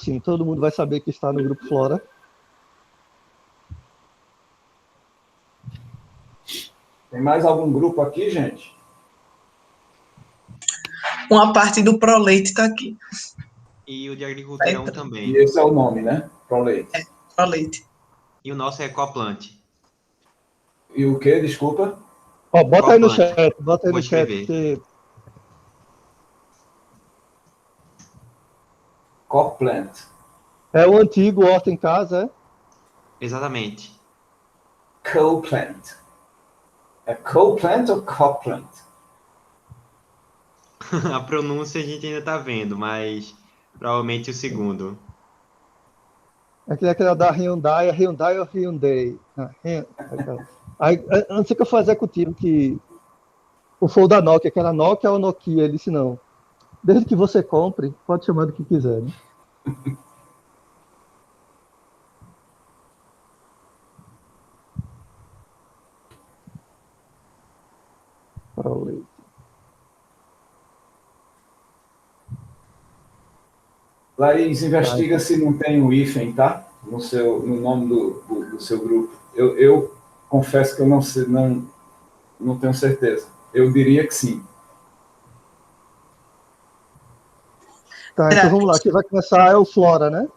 sim. Todo mundo vai saber que está no grupo Flora. Tem mais algum grupo aqui, gente? Uma parte do Proleite está aqui. E o de agricultura é um E também. esse é o nome, né? Proleite. Proleite. E o nosso é Coplant. E o quê? Desculpa. Ó, bota aí no Coplant. chat, bota aí Vou no chat. escrever. Que... Coplant. É o antigo Horta em Casa, Exatamente. Coplant. É Coplant ou Coplant? A pronúncia a gente ainda tá vendo, mas provavelmente o segundo. é aquela da Hyundai, a Hyundai ou Hyundai? Aí, antes que eu for executivo, que o for da Nokia, que era Nokia ou Nokia, ele disse não. Desde que você compre, pode chamar do que quiser, né? Proleite. Laís, investiga se não tem um hífen, tá? No nome do seu grupo. Eu confesso que eu não tenho certeza. Eu diria que sim. Tá, então vamos lá. Quem vai começar é o Flora, né?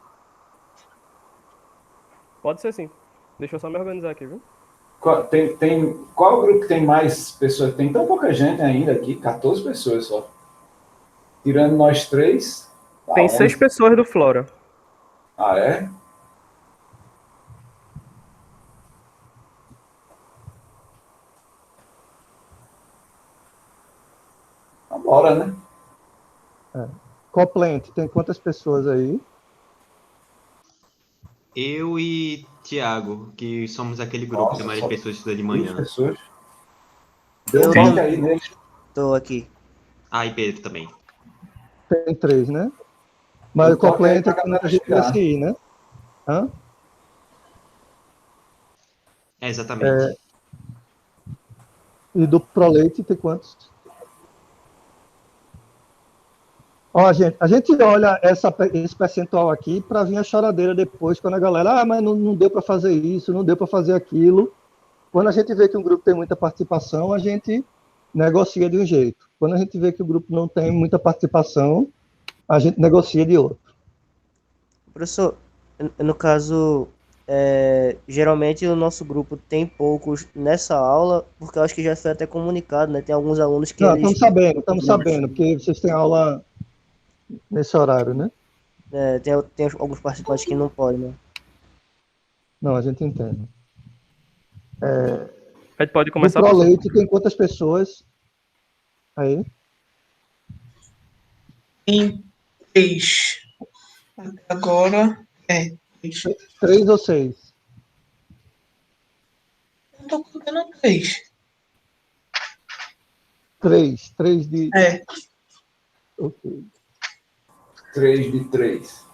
Pode ser sim. Deixa eu só me organizar aqui, viu? Qual grupo que tem mais pessoas? Tem tão pouca gente ainda aqui, 14 pessoas só. Tirando nós três. Tem 6 pessoas do Flora. Ah, é? Então, bora, né? Coplant, tem quantas pessoas aí? Eu e Thiago, que somos aquele grupo Nossa, que a maioria só das pessoas estuda de 20 manhã. pessoas. Eu Deu também. aí, né? Tô aqui. Ah, e Pedro também. Tem 3, né? Mas o Coplant é que não a gente nesse aí, né? Hã? É, exatamente. E do Proleite tem quantos? Ó, a gente olha esse percentual aqui para vir a choradeira depois, quando a galera, mas não deu para fazer isso, não deu para fazer aquilo. Quando a gente vê que um grupo tem muita participação, a gente negocia de um jeito. Quando a gente vê que o grupo não tem muita participação, a gente negocia de outro. Professor, no caso, geralmente o nosso grupo tem poucos nessa aula, porque eu acho que já foi até comunicado, né? Tem alguns alunos que Não, eles... estamos sabendo, porque vocês têm aula nesse horário, né? tem alguns participantes que não podem, né? Não, a gente entende. A gente pode No começar, professor? Proleite tem quantas pessoas aí? Em 3. Agora, 3. 3 ou 6? Eu tô contando 3. 3 de... Ok. 3 de 3.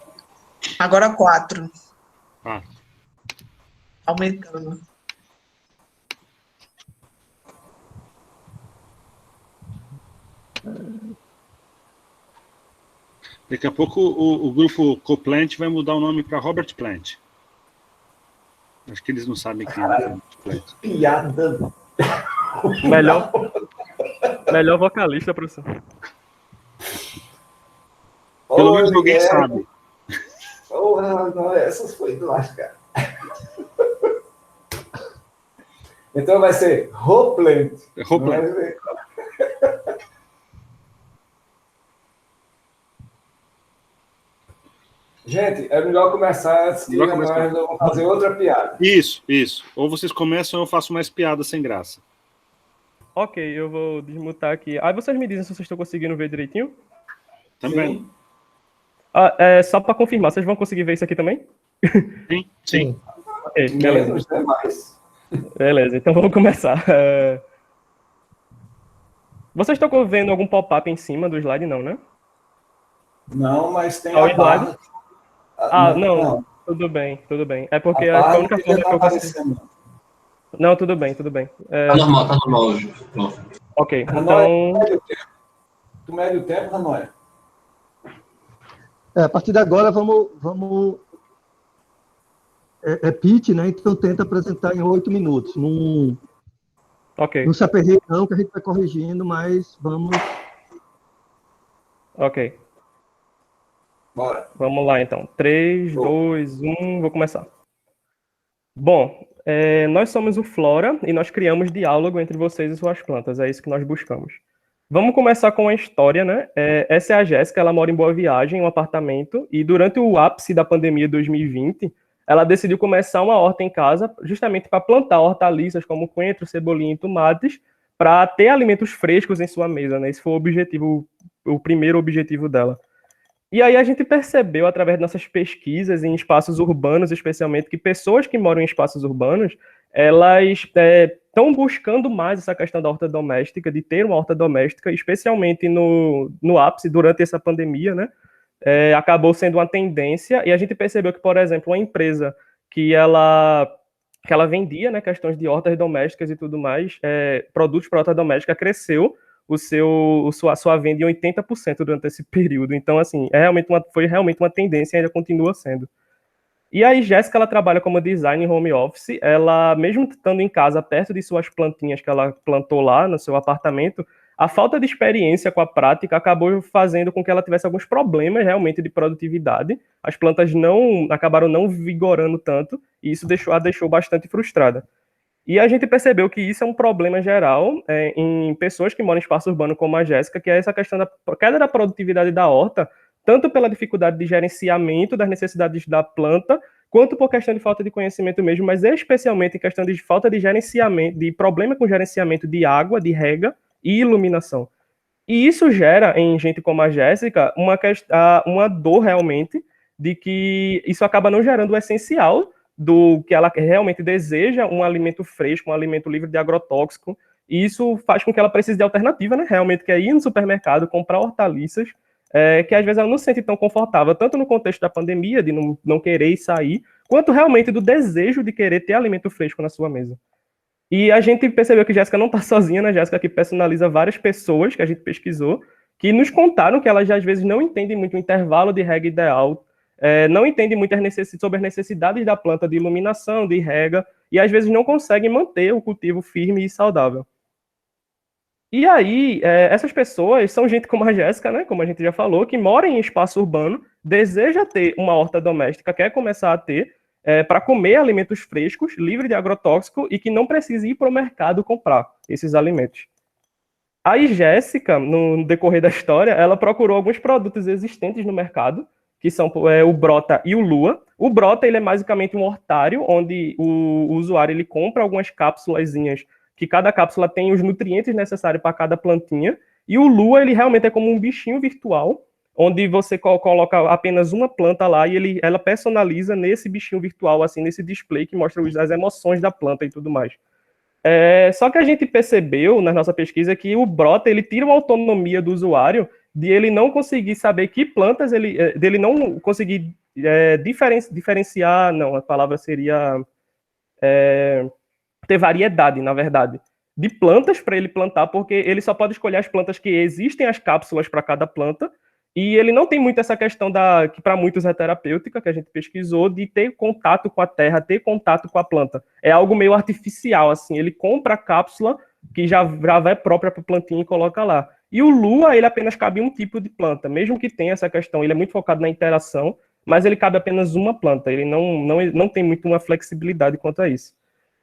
Agora 4. Ah. Aumentando. Daqui a pouco o grupo Coplant vai mudar o nome para Robert Plant. Acho que eles não sabem quem é Robert Plant. Piada. Melhor vocalista, professor. Pelo menos alguém sabe. Não, essas foi do lascar. Então vai ser Hopland. Hopland. Gente, é melhor começar antes que nós vamos fazer outra piada. Isso. Ou vocês começam ou eu faço mais piada sem graça. Ok, eu vou desmutar aqui. Aí vocês me dizem se vocês estão conseguindo ver direitinho? Também. Só para confirmar, vocês vão conseguir ver isso aqui também? Sim. Ok, beleza. Menos, né? Mais. Beleza, então vamos começar. Vocês estão vendo algum pop-up em cima do slide, não, né? Não, mas tem o a barra. Não. Tudo bem. É porque a a única forma que eu consegui... Não, tudo bem. Tá normal hoje. Pronto. Ok, Ranoé, então... Tu mede o tempo, Ranoé? A partir de agora, vamos pitch, né? Então tenta apresentar em 8 minutos. Ok. Não se aperreie não, que a gente vai corrigindo, mas vamos... Ok. Bora. Vamos lá, então. 3, 2, 1, vou começar. Bom, nós somos o Flora e nós criamos diálogo entre vocês e suas plantas. É isso que nós buscamos. Vamos começar com a história, né? Essa é a Jéssica, ela mora em Boa Viagem, em um apartamento, e durante o ápice da pandemia 2020, ela decidiu começar uma horta em casa, justamente para plantar hortaliças como coentro, cebolinha e tomates, para ter alimentos frescos em sua mesa, né? Esse foi o primeiro objetivo dela. E aí a gente percebeu, através de nossas pesquisas em espaços urbanos, especialmente, que pessoas que moram em espaços urbanos, elas estão buscando mais essa questão da horta doméstica, de ter uma horta doméstica, especialmente no ápice, durante essa pandemia, né? Acabou sendo uma tendência, e a gente percebeu que, por exemplo, uma empresa que ela vendia, né, questões de hortas domésticas e tudo mais, produtos para horta doméstica, cresceu a sua venda em 80% durante esse período. Então, assim, foi realmente uma tendência e ainda continua sendo. E aí, Jéssica, ela trabalha como design em home office. Ela, mesmo estando em casa, perto de suas plantinhas que ela plantou lá no seu apartamento, a falta de experiência com a prática acabou fazendo com que ela tivesse alguns problemas realmente de produtividade. As plantas acabaram não vigorando tanto, e isso a deixou bastante frustrada. E a gente percebeu que isso é um problema geral em pessoas que moram em espaço urbano como a Jéssica, que é essa questão da queda da produtividade da horta, tanto pela dificuldade de gerenciamento das necessidades da planta, quanto por questão de falta de conhecimento mesmo, mas especialmente em questão de falta de gerenciamento, de problema com gerenciamento de água, de rega e iluminação. E isso gera, em gente como a Jéssica, uma dor realmente de que isso acaba não gerando o essencial do que ela realmente deseja, um alimento fresco, um alimento livre de agrotóxico, e isso faz com que ela precise de alternativa, né? Realmente, que é ir no supermercado, comprar hortaliças, que às vezes ela não se sente tão confortável, tanto no contexto da pandemia, de não querer sair, quanto realmente do desejo de querer ter alimento fresco na sua mesa. E a gente percebeu que Jéssica não está sozinha, né? Jéssica que personaliza várias pessoas que a gente pesquisou, que nos contaram que elas às vezes não entendem muito o intervalo de rega ideal, não entendem muito sobre as necessidades da planta de iluminação, de rega, e às vezes não conseguem manter o cultivo firme e saudável. E aí, essas pessoas são gente como a Jéssica, né, como a gente já falou, que mora em espaço urbano, deseja ter uma horta doméstica, quer começar a ter, para comer alimentos frescos, livre de agrotóxico, e que não precise ir para o mercado comprar esses alimentos. Aí, Jéssica, no decorrer da história, ela procurou alguns produtos existentes no mercado, que são o Brota e o Lua. O Brota, ele é basicamente um hortário, onde o usuário ele compra algumas cápsulazinhas, que cada cápsula tem os nutrientes necessários para cada plantinha, e o Lua, ele realmente é como um bichinho virtual, onde você coloca apenas uma planta lá, e ela personaliza nesse bichinho virtual, assim, nesse display que mostra as emoções da planta e tudo mais. Só que a gente percebeu, na nossa pesquisa, que o Brota, ele tira uma autonomia do usuário, de ele não conseguir saber que plantas dele não conseguir diferenciar, não, a palavra seria ter variedade, na verdade, de plantas para ele plantar, porque ele só pode escolher as plantas que existem as cápsulas para cada planta, e ele não tem muito essa questão que para muitos é terapêutica, que a gente pesquisou, de ter contato com a terra, ter contato com a planta. É algo meio artificial, assim, ele compra a cápsula que já vai própria para a plantinha e coloca lá. E o Lua, ele apenas cabe um tipo de planta, mesmo que tenha essa questão, ele é muito focado na interação, mas ele cabe apenas uma planta, ele não tem muito uma flexibilidade quanto a isso.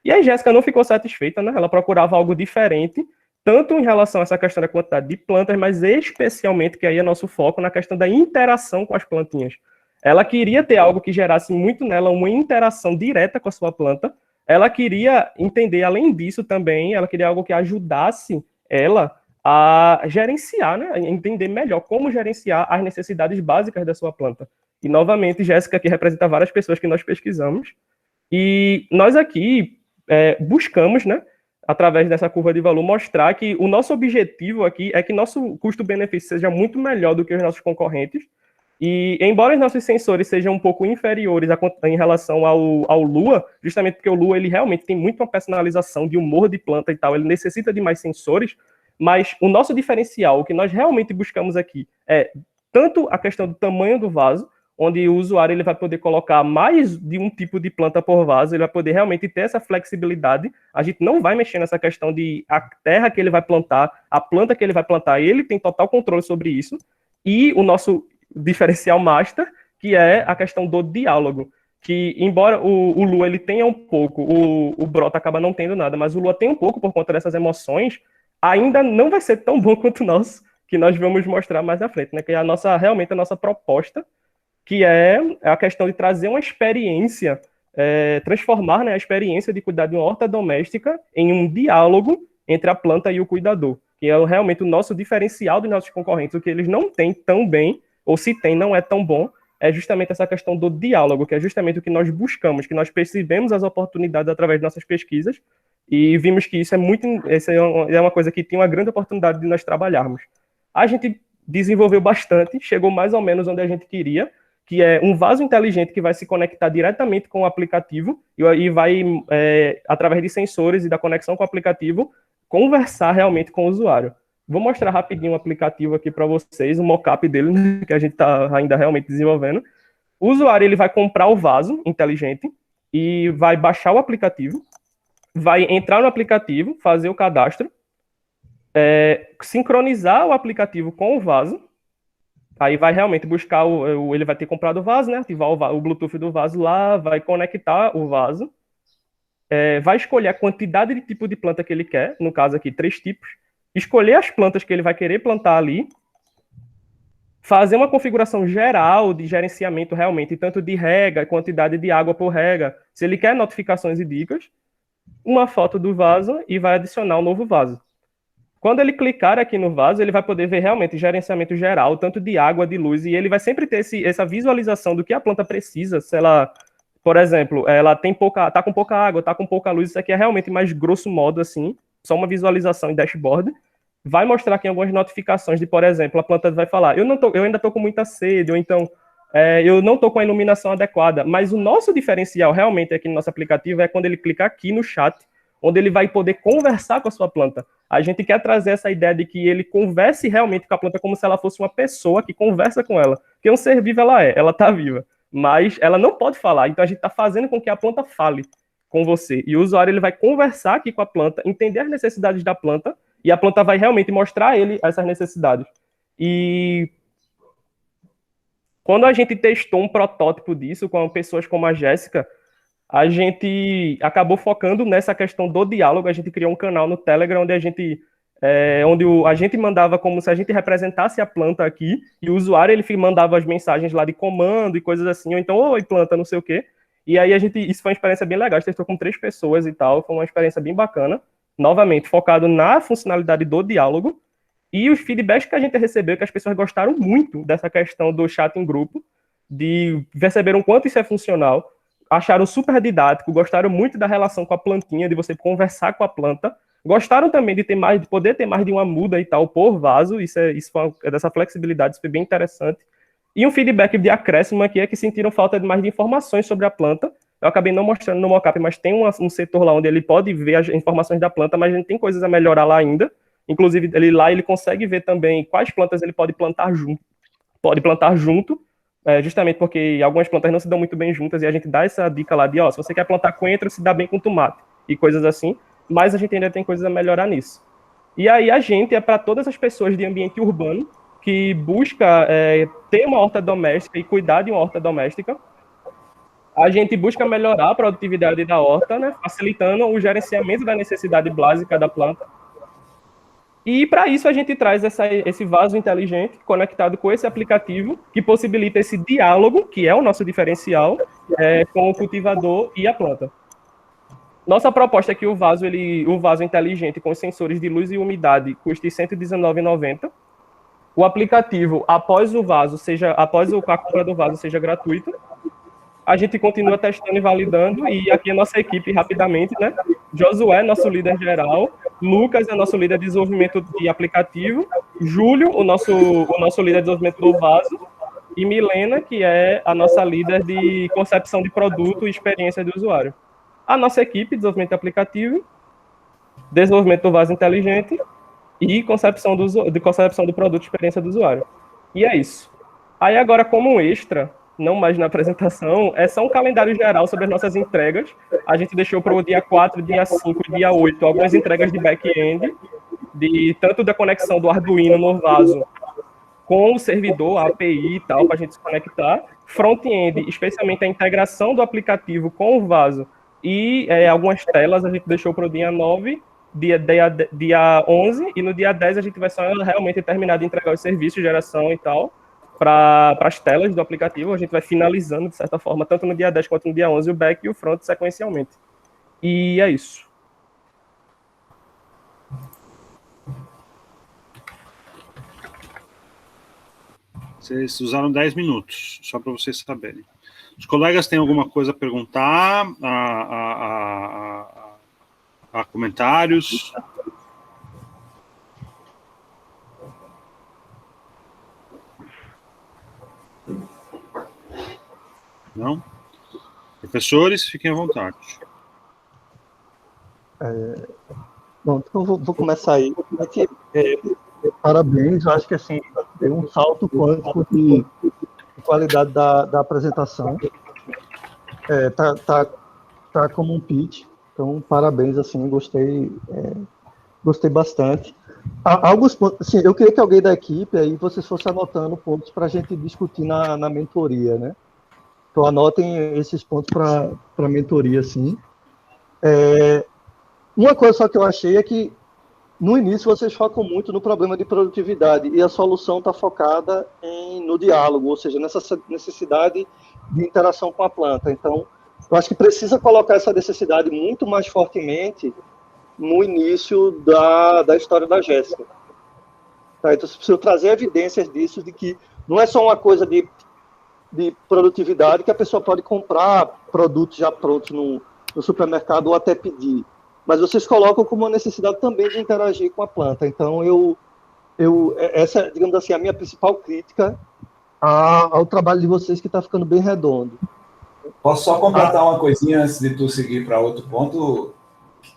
E a Jéssica não ficou satisfeita, né? Ela procurava algo diferente, tanto em relação a essa questão da quantidade de plantas, mas especialmente, que aí é nosso foco, na questão da interação com as plantinhas. Ela queria ter algo que gerasse muito nela uma interação direta com a sua planta. Ela queria entender, além disso também, ela queria algo que ajudasse ela a gerenciar, né? A entender melhor como gerenciar as necessidades básicas da sua planta. E, novamente, Jéssica aqui representa várias pessoas que nós pesquisamos. E nós aqui buscamos, né, através dessa curva de valor, mostrar que o nosso objetivo aqui é que nosso custo-benefício seja muito melhor do que os nossos concorrentes. E, embora os nossos sensores sejam um pouco inferiores em relação ao Lua, justamente porque o Lua ele realmente tem muito uma personalização de humor de planta e tal, ele necessita de mais sensores, mas o nosso diferencial, o que nós realmente buscamos aqui, é tanto a questão do tamanho do vaso, onde o usuário ele vai poder colocar mais de um tipo de planta por vaso, ele vai poder realmente ter essa flexibilidade. A gente não vai mexer nessa questão de a terra que ele vai plantar, a planta que ele vai plantar, ele tem total controle sobre isso. E o nosso diferencial master, que é a questão do diálogo, que embora o Lua ele tenha um pouco, o Brota acaba não tendo nada, mas o Lua tem um pouco por conta dessas emoções, ainda não vai ser tão bom quanto o nosso, que nós vamos mostrar mais à frente, né? Que é realmente a nossa proposta, que é a questão de trazer uma experiência, transformar, né, a experiência de cuidar de uma horta doméstica em um diálogo entre a planta e o cuidador, que é realmente o nosso diferencial dos nossos concorrentes, o que eles não têm tão bem, ou se tem, não é tão bom, é justamente essa questão do diálogo, que é justamente o que nós buscamos, que nós percebemos as oportunidades através de nossas pesquisas, e vimos que isso é uma coisa que tem uma grande oportunidade de nós trabalharmos. A gente desenvolveu bastante, chegou mais ou menos onde a gente queria, que é um vaso inteligente que vai se conectar diretamente com o aplicativo e vai, através de sensores e da conexão com o aplicativo, conversar realmente com o usuário. Vou mostrar rapidinho o aplicativo aqui para vocês, o mockup dele, né, que a gente está ainda realmente desenvolvendo. O usuário ele vai comprar o vaso inteligente e vai baixar o aplicativo, vai entrar no aplicativo, fazer o cadastro, sincronizar o aplicativo com o vaso. Aí vai realmente buscar, ele vai ter comprado o vaso, né? Ativar o Bluetooth do vaso lá, vai conectar o vaso, vai escolher a quantidade de tipo de planta que ele quer, no caso aqui 3 tipos, escolher as plantas que ele vai querer plantar ali, fazer uma configuração geral de gerenciamento realmente, tanto de rega, quantidade de água por rega, se ele quer notificações e dicas, uma foto do vaso e vai adicionar um novo vaso. Quando ele clicar aqui no vaso, ele vai poder ver realmente gerenciamento geral, tanto de água, de luz, e ele vai sempre ter essa visualização do que a planta precisa. Se ela, por exemplo, ela tá com pouca água, tá com pouca luz, isso aqui é realmente mais grosso modo, assim, só uma visualização em dashboard. Vai mostrar aqui algumas notificações de, por exemplo, a planta vai falar, eu ainda tô com muita sede, ou então, eu não tô com a iluminação adequada, mas o nosso diferencial realmente aqui no nosso aplicativo é quando ele clicar aqui no chat, onde ele vai poder conversar com a sua planta. A gente quer trazer essa ideia de que ele converse realmente com a planta como se ela fosse uma pessoa que conversa com ela. Porque um ser vivo ela está viva, mas ela não pode falar. Então a gente está fazendo com que a planta fale com você. E o usuário ele vai conversar aqui com a planta, entender as necessidades da planta, e a planta vai realmente mostrar a ele essas necessidades. E quando a gente testou um protótipo disso com pessoas como a Jéssica, a gente acabou focando nessa questão do diálogo. A gente criou um canal no Telegram onde a gente mandava como se a gente representasse a planta aqui, e o usuário ele mandava as mensagens lá de comando e coisas assim, ou então, oi planta, não sei o quê. E aí isso foi uma experiência bem legal, a gente testou com 3 pessoas e tal, foi uma experiência bem bacana, novamente focado na funcionalidade do diálogo, e os feedbacks que a gente recebeu, que as pessoas gostaram muito dessa questão do chat em grupo, perceberam o quanto isso é funcional, acharam super didático, gostaram muito da relação com a plantinha, de você conversar com a planta, gostaram também de poder ter mais de uma muda e tal por vaso, dessa flexibilidade, isso foi bem interessante. E um feedback de acréscimo aqui é que sentiram falta de mais de informações sobre a planta. Eu acabei não mostrando no mockup, mas tem um setor lá onde ele pode ver as informações da planta, mas a gente tem coisas a melhorar lá ainda. Inclusive, ele consegue ver também quais plantas ele pode plantar junto, justamente porque algumas plantas não se dão muito bem juntas, e a gente dá essa dica lá de, se você quer plantar coentro, se dá bem com tomate, e coisas assim, mas a gente ainda tem coisas a melhorar nisso. E aí a gente é para todas as pessoas de ambiente urbano, que busca ter uma horta doméstica e cuidar de uma horta doméstica. A gente busca melhorar a produtividade da horta, né, facilitando o gerenciamento da necessidade básica da planta. E para isso a gente traz esse vaso inteligente conectado com esse aplicativo que possibilita esse diálogo, que é o nosso diferencial, com o cultivador e a planta. Nossa proposta é que o vaso inteligente com os sensores de luz e umidade custe R$ 119,90. O aplicativo, após a compra do vaso, seja gratuito. A gente continua testando e validando, e aqui a nossa equipe, rapidamente, né? Josué, nosso líder geral, Lucas é nosso líder de desenvolvimento de aplicativo, Júlio, o nosso líder de desenvolvimento do vaso, e Milena, que é a nossa líder de concepção de produto e experiência do usuário. A nossa equipe de desenvolvimento de aplicativo, desenvolvimento do vaso inteligente e concepção do produto e experiência do usuário. E é isso. Aí agora, como um extra, não mais na apresentação, é só um calendário geral sobre as nossas entregas. A gente deixou para o dia 4, dia 5 e dia 8 algumas entregas de back-end, tanto da conexão do Arduino no vaso com o servidor, a API e tal, para a gente se conectar. Front-end, especialmente a integração do aplicativo com o vaso e algumas telas a gente deixou para o dia 9, dia 11, e no dia 10 a gente vai só realmente terminar de entregar os serviços, geração e tal, para as telas do aplicativo. A gente vai finalizando, de certa forma, tanto no dia 10 quanto no dia 11, o back e o front sequencialmente. E é isso. Vocês usaram 10 minutos, só para vocês saberem. Os colegas têm alguma coisa a perguntar, a comentários? Não? Professores, fiquem à vontade. Bom, então eu vou começar aí. Parabéns, eu acho que assim, tem um salto quântico de qualidade da apresentação. Tá como um pitch, então parabéns, assim, gostei bastante. Alguns pontos, assim, eu queria que alguém da equipe aí vocês fossem anotando pontos para a gente discutir na mentoria, né? Então anotem esses pontos para a mentoria, assim. Uma coisa só que eu achei é que no início vocês focam muito no problema de produtividade e a solução está focada no diálogo, ou seja, nessa necessidade de interação com a planta. Então, eu acho que precisa colocar essa necessidade muito mais fortemente no início da história da Jéssica. Tá? Então, preciso trazer evidências disso, de que não é só uma coisa de produtividade que a pessoa pode comprar produtos já prontos no supermercado ou até pedir. Mas vocês colocam como uma necessidade também de interagir com a planta. Então, essa é, digamos assim, a minha principal crítica ao trabalho de vocês, que está ficando bem redondo. Posso só completar uma coisinha antes de tu seguir para outro ponto,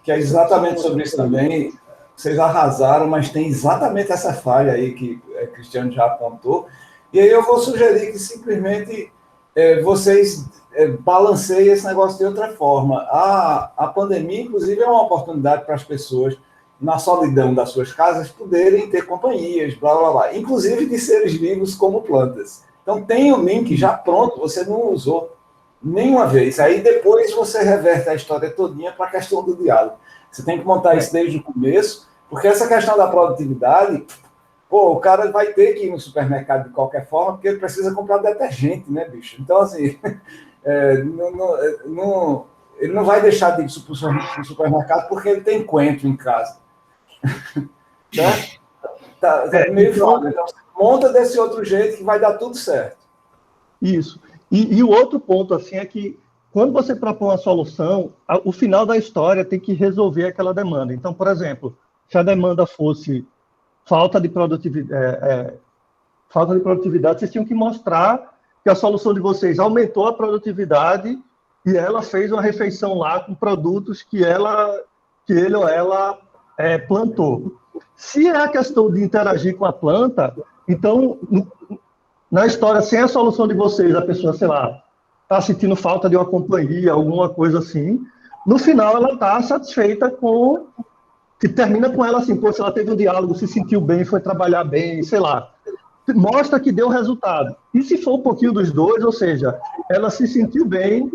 que é exatamente sobre isso também. Vocês arrasaram, mas tem exatamente essa falha aí que o Cristiano já apontou. E aí eu vou sugerir que simplesmente vocês balanceiem esse negócio de outra forma. A pandemia, inclusive, é uma oportunidade para as pessoas, na solidão das suas casas, poderem ter companhias, blá, blá, blá, inclusive de seres vivos como plantas. Então, tem o link já pronto, você não usou nenhuma vez. Aí, depois, você reverte a história todinha para a questão do diálogo. Você tem que montar isso desde o começo, porque essa questão da produtividade... o cara vai ter que ir no supermercado de qualquer forma, porque ele precisa comprar detergente, né, bicho? Então, assim, ele não vai deixar de ir para o supermercado porque ele tem coentro em casa. Né? Tá meio foda. Então, monta desse outro jeito que vai dar tudo certo. Isso. E o outro ponto, assim, é que quando você propõe uma solução, o final da história tem que resolver aquela demanda. Então, por exemplo, se a demanda fosse falta de produtividade, vocês tinham que mostrar que a solução de vocês aumentou a produtividade e ela fez uma refeição lá com produtos que ele ou ela plantou. Se é a questão de interagir com a planta, então, na história, sem a solução de vocês, a pessoa, sei lá, está sentindo falta de uma companhia, alguma coisa assim, no final ela está satisfeita com... que termina com ela assim, se ela teve um diálogo, se sentiu bem, foi trabalhar bem, sei lá. Mostra que deu resultado. E se for um pouquinho dos dois, ou seja, ela se sentiu bem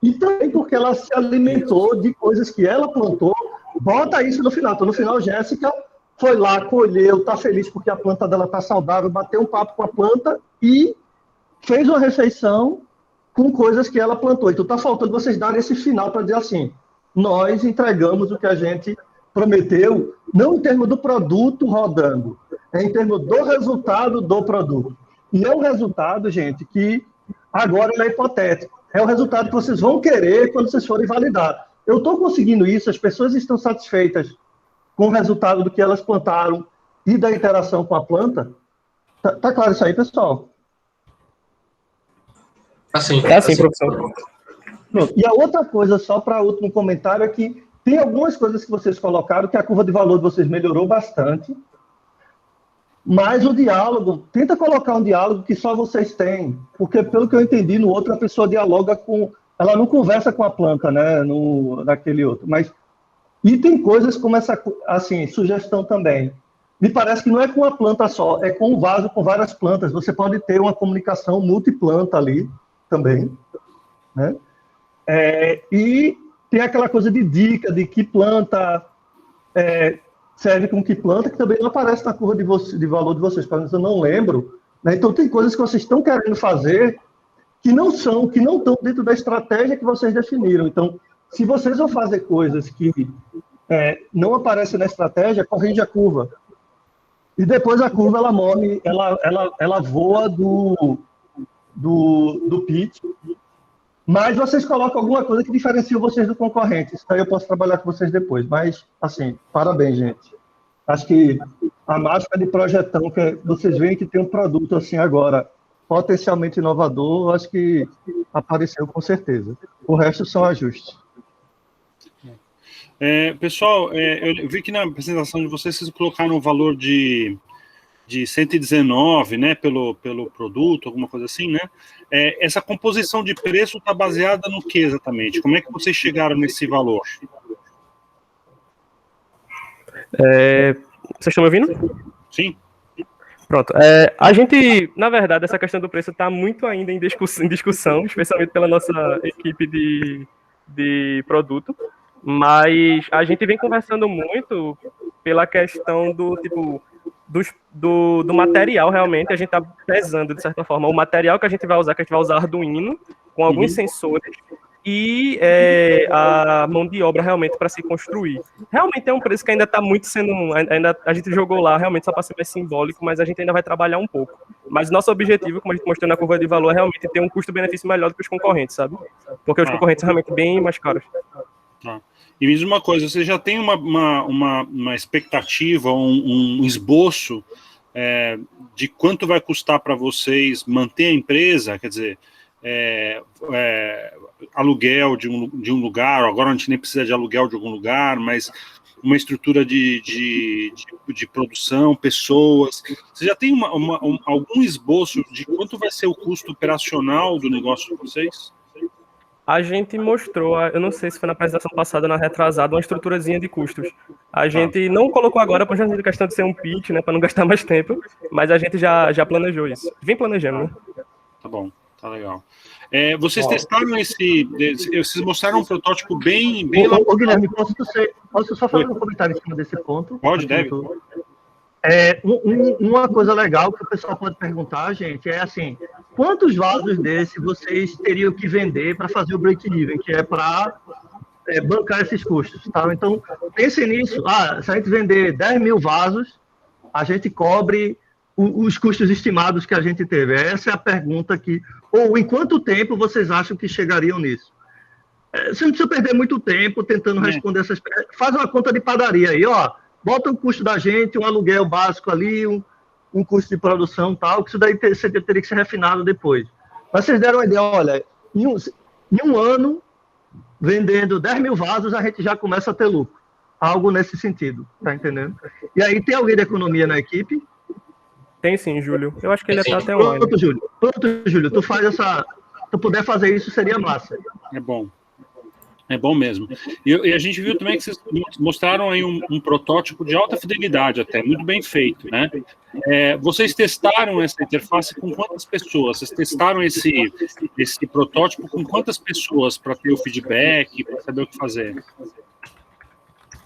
e também porque ela se alimentou de coisas que ela plantou, bota isso no final. Então, no final, Jéssica foi lá, colheu, está feliz porque a planta dela está saudável, bateu um papo com a planta e fez uma refeição com coisas que ela plantou. Então, está faltando vocês darem esse final para dizer assim, nós entregamos o que a gente prometeu, não em termos do produto rodando, é em termos do resultado do produto. E é um resultado, gente, que agora ele é hipotético. É o resultado que vocês vão querer quando vocês forem validar. Eu estou conseguindo isso, as pessoas estão satisfeitas com o resultado do que elas plantaram e da interação com a planta. Tá claro isso aí, pessoal? Assim, professor. Pronto. E a outra coisa, só para último comentário, é que tem algumas coisas que vocês colocaram que a curva de valor de vocês melhorou bastante. Mas o diálogo, tenta colocar um diálogo que só vocês têm, porque pelo que eu entendi, no outro a pessoa dialoga com, ela não conversa com a planta, né, naquele outro, mas e tem coisas como essa, assim, sugestão também. Me parece que não é com uma planta só, é com um vaso com várias plantas. Você pode ter uma comunicação multiplanta ali também, né? E tem aquela coisa de dica de que planta serve com que planta, que também não aparece na curva de valor de vocês, pelo menos eu não lembro, né? Então tem coisas que vocês estão querendo fazer que não estão dentro da estratégia que vocês definiram. Então, se vocês vão fazer coisas que não aparecem na estratégia, corrige a curva. E depois a curva, ela morre, ela voa do pitch, mas vocês colocam alguma coisa que diferencia vocês do concorrente. Isso aí eu posso trabalhar com vocês depois. Mas, assim, parabéns, gente. Acho que a mágica de projetão, que vocês veem que tem um produto assim agora, potencialmente inovador, acho que apareceu com certeza. O resto são ajustes. Pessoal, eu vi que na apresentação de vocês colocaram o valor de 119, né, pelo produto, alguma coisa assim, né? Essa composição de preço está baseada no que exatamente? Como é que vocês chegaram nesse valor? Vocês estão me ouvindo? Sim. Pronto. A gente, na verdade, essa questão do preço está muito ainda em discussão, especialmente pela nossa equipe de produto, mas a gente vem conversando muito pela questão do tipo do material. Realmente a gente está pesando, de certa forma, o material que a gente vai usar Arduino, com alguns sensores, e a mão de obra realmente para se construir. Realmente é um preço que ainda está muito sendo, a gente jogou lá realmente só para ser mais simbólico, mas a gente ainda vai trabalhar um pouco. Mas nosso objetivo, como a gente mostrou na curva de valor, é realmente ter um custo-benefício melhor do que os concorrentes, sabe? Porque os concorrentes são realmente bem mais caros. E me diz uma coisa, você já tem uma expectativa, um esboço de quanto vai custar para vocês manter a empresa? Quer dizer, aluguel de um lugar, agora a gente nem precisa de aluguel de algum lugar, mas uma estrutura de produção, pessoas. Você já tem algum esboço de quanto vai ser o custo operacional do negócio de vocês? A gente mostrou, eu não sei se foi na apresentação passada ou na retrasada, uma estruturazinha de custos. A gente não colocou agora por a questão de ser um pitch, né, para não gastar mais tempo, mas a gente já planejou isso. Vem planejando, né? Tá bom, tá legal. Vocês testaram vocês mostraram um protótipo bem Ô, Guilherme, posso só fazer um comentário em cima desse ponto? Pode, deve. Uma coisa legal que o pessoal pode perguntar, gente, é assim, quantos vasos desses vocês teriam que vender para fazer o break-even, que é para bancar esses custos, tá? Então, pensem nisso. Se a gente vender 10 mil vasos, a gente cobre os custos estimados que a gente teve. Essa é a pergunta que... Ou em quanto tempo vocês acham que chegariam nisso? Você não precisa perder muito tempo tentando responder essas perguntas. Faz uma conta de padaria aí, ó. Bota o custo da gente, um aluguel básico ali, um custo de produção e tal, que isso daí teria que ser refinado depois. Mas vocês deram uma ideia, olha, em um ano, vendendo 10 mil vasos, a gente já começa a ter lucro. Algo nesse sentido, tá entendendo? E aí, tem alguém da economia na equipe? Tem sim, Júlio. Eu acho que ele está até online. Pronto, Júlio. Tu faz essa... Se tu puder fazer isso, seria massa. É bom. É bom mesmo. E a gente viu também que vocês mostraram aí um protótipo de alta fidelidade até, muito bem feito, né? Vocês testaram essa interface com quantas pessoas? Vocês testaram esse protótipo com quantas pessoas para ter o feedback, para saber o que fazer?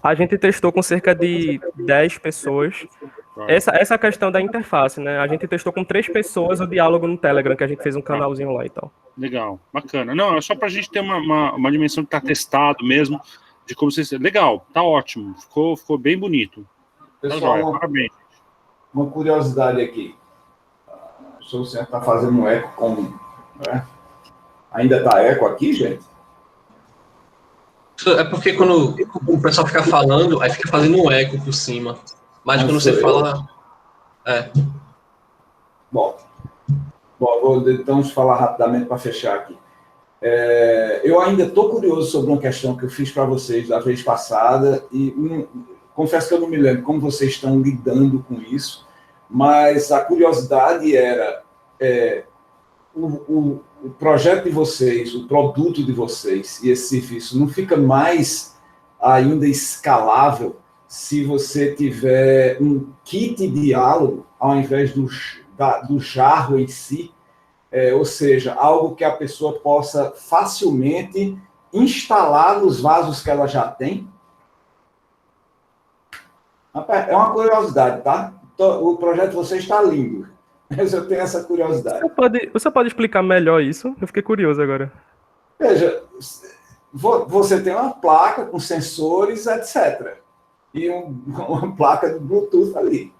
A gente testou com cerca de 10 pessoas. Essa questão da interface, né? A gente testou com 3 pessoas o diálogo no Telegram, que a gente fez um canalzinho lá e tal. Legal, bacana. Não, é só para a gente ter uma dimensão de estar testado mesmo, de como vocês... Legal, tá ótimo. Ficou bem bonito. Pessoal, parabéns. Uma curiosidade aqui. O senhor está fazendo um eco com... Né? Ainda está eco aqui, gente? É porque quando o pessoal fica falando, aí fica fazendo um eco por cima. Mas quando você fala... Bom, vou então falar rapidamente para fechar aqui. Eu ainda estou curioso sobre uma questão que eu fiz para vocês da vez passada e confesso que eu não me lembro como vocês estão lidando com isso, mas a curiosidade era o projeto de vocês, o produto de vocês e esse serviço não fica mais ainda escalável se você tiver um kit de diálogo ao invés do jarro em si, ou seja, algo que a pessoa possa facilmente instalar nos vasos que ela já tem? É uma curiosidade, tá? O projeto de vocês está lindo, mas eu tenho essa curiosidade. Você pode explicar melhor isso? Eu fiquei curioso agora. Veja, você tem uma placa com sensores, etc. E uma placa de Bluetooth ali.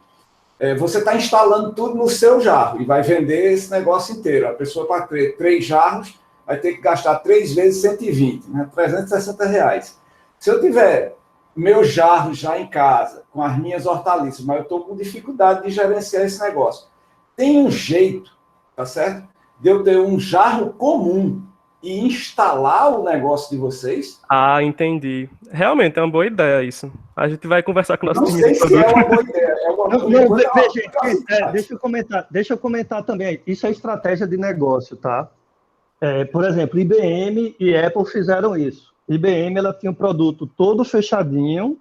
Você está instalando tudo no seu jarro e vai vender esse negócio inteiro. A pessoa, para ter 3 jarros, vai ter que gastar 3 vezes 120, né? R$360. Se eu tiver meu jarro já em casa, com as minhas hortaliças, mas eu estou com dificuldade de gerenciar esse negócio, tem um jeito, tá certo? De eu ter um jarro comum e instalar o negócio de vocês? Ah, entendi. Realmente é uma boa ideia isso. A gente vai conversar com o nosso Não sei se é uma boa ideia. Deixa eu comentar também. Isso é estratégia de negócio, tá? Por exemplo, IBM e Apple fizeram isso. IBM ela tinha um produto todo fechadinho.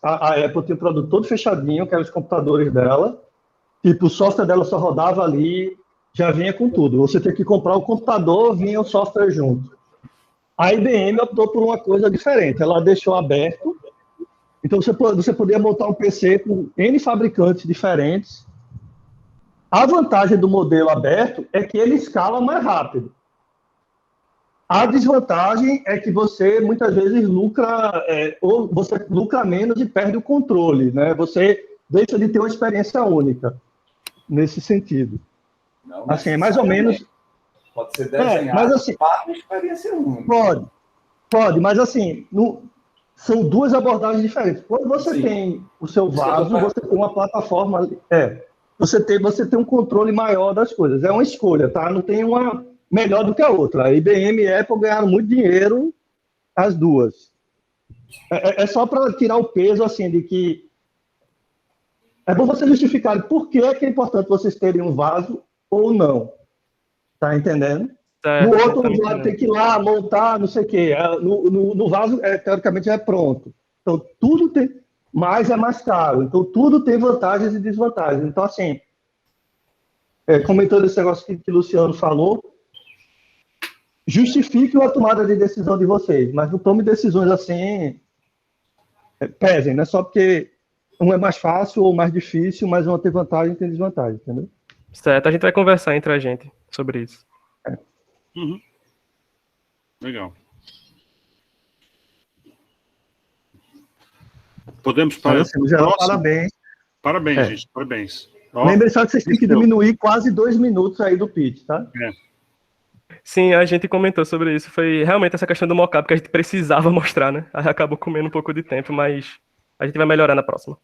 A Apple tinha um produto todo fechadinho, que eram os computadores dela. Tipo, o software dela só rodava ali, já vinha com tudo. Você tem que comprar o computador, vinha o software junto. A IBM optou por uma coisa diferente. Ela deixou aberto. Então, você podia montar um PC com N fabricantes diferentes. A vantagem do modelo aberto é que ele escala mais rápido. A desvantagem é que você, muitas vezes, ou você lucra menos e perde o controle, né? Você deixa de ter uma experiência única, nesse sentido. Não, assim, é mais ou menos... Pode ser desenhado mas, assim, para uma experiência única. Pode, mas assim, são duas abordagens diferentes. Quando você tem o seu vaso, você tem uma plataforma... Você tem um controle maior das coisas. É uma escolha, tá? Não tem uma melhor do que a outra. A IBM e a Apple ganharam muito dinheiro, as duas. É só para tirar o peso, assim, de que... É bom você justificar por que é importante vocês terem um vaso ou não. Tá entendendo? No outro, o usuário tem que ir lá, montar, não sei o quê. No vaso, teoricamente, já é pronto. Então, tudo tem... Mas é mais caro. Então, tudo tem vantagens e desvantagens. Então, assim, comentando esse negócio que o Luciano falou, justifique a tomada de decisão de vocês, mas não tome decisões assim, pesem, não é só porque um é mais fácil ou mais difícil, mas um tem vantagem e tem desvantagem, entendeu? Certo, a gente vai conversar entre a gente sobre isso. Uhum. Legal. Podemos para assim, geral, parabéns. Parabéns, gente, parabéns. Lembre só que vocês têm que diminuir quase 2 minutos aí do pitch, tá? Sim, a gente comentou sobre isso. Foi realmente essa questão do mockup que a gente precisava mostrar, né? Acabou comendo um pouco de tempo, mas a gente vai melhorar na próxima.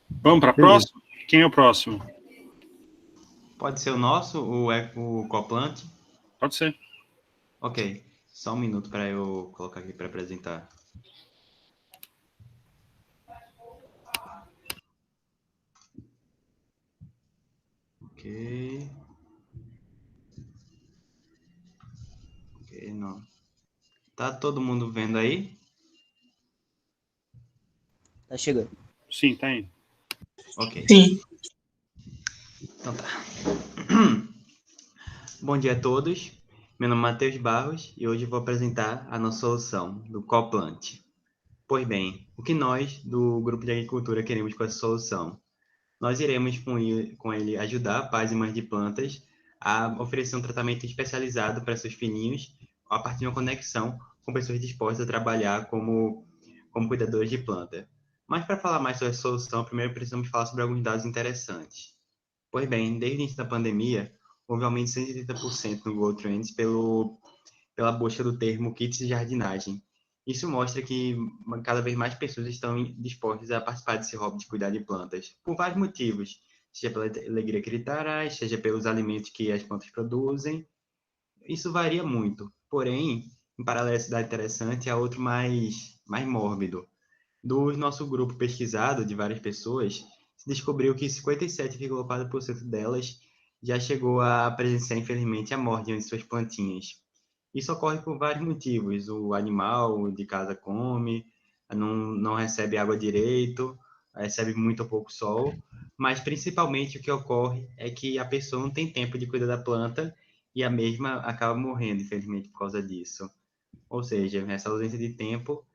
Vamos para a próxima? Quem é o próximo? Pode ser o nosso, o Coplant? Pode ser. Ok, só um minuto para eu colocar aqui para apresentar. Ok, não. Tá todo mundo vendo aí? Tá chegando. Sim, tá indo. Ok. Sim. Então tá. Bom dia a todos. Meu nome é Matheus Barros e hoje vou apresentar a nossa solução do Coplant. Pois bem, o que nós, do Grupo de Agricultura, queremos com essa solução? Nós iremos com ele ajudar pais e mães de plantas a oferecer um tratamento especializado para seus filhinhos a partir de uma conexão com pessoas dispostas a trabalhar como cuidadores de planta. Mas para falar mais sobre a solução, primeiro precisamos falar sobre alguns dados interessantes. Pois bem, desde o início da pandemia, houve um aumento de 130% no Google Trends pela busca do termo kits de jardinagem. Isso mostra que cada vez mais pessoas estão dispostas a participar desse hobby de cuidar de plantas, por vários motivos, seja pela alegria que ele traz, seja pelos alimentos que as plantas produzem. Isso varia muito, porém, em paralelo a esse dado interessante, há outro mais mórbido. Do nosso grupo pesquisado, de várias pessoas, se descobriu que 57,4% delas já chegou a presenciar, infelizmente, a morte de suas plantinhas. Isso ocorre por vários motivos. O animal de casa come, não recebe água direito, recebe muito ou pouco sol, mas principalmente o que ocorre é que a pessoa não tem tempo de cuidar da planta e a mesma acaba morrendo, infelizmente, por causa disso. Ou seja, essa ausência de tempo,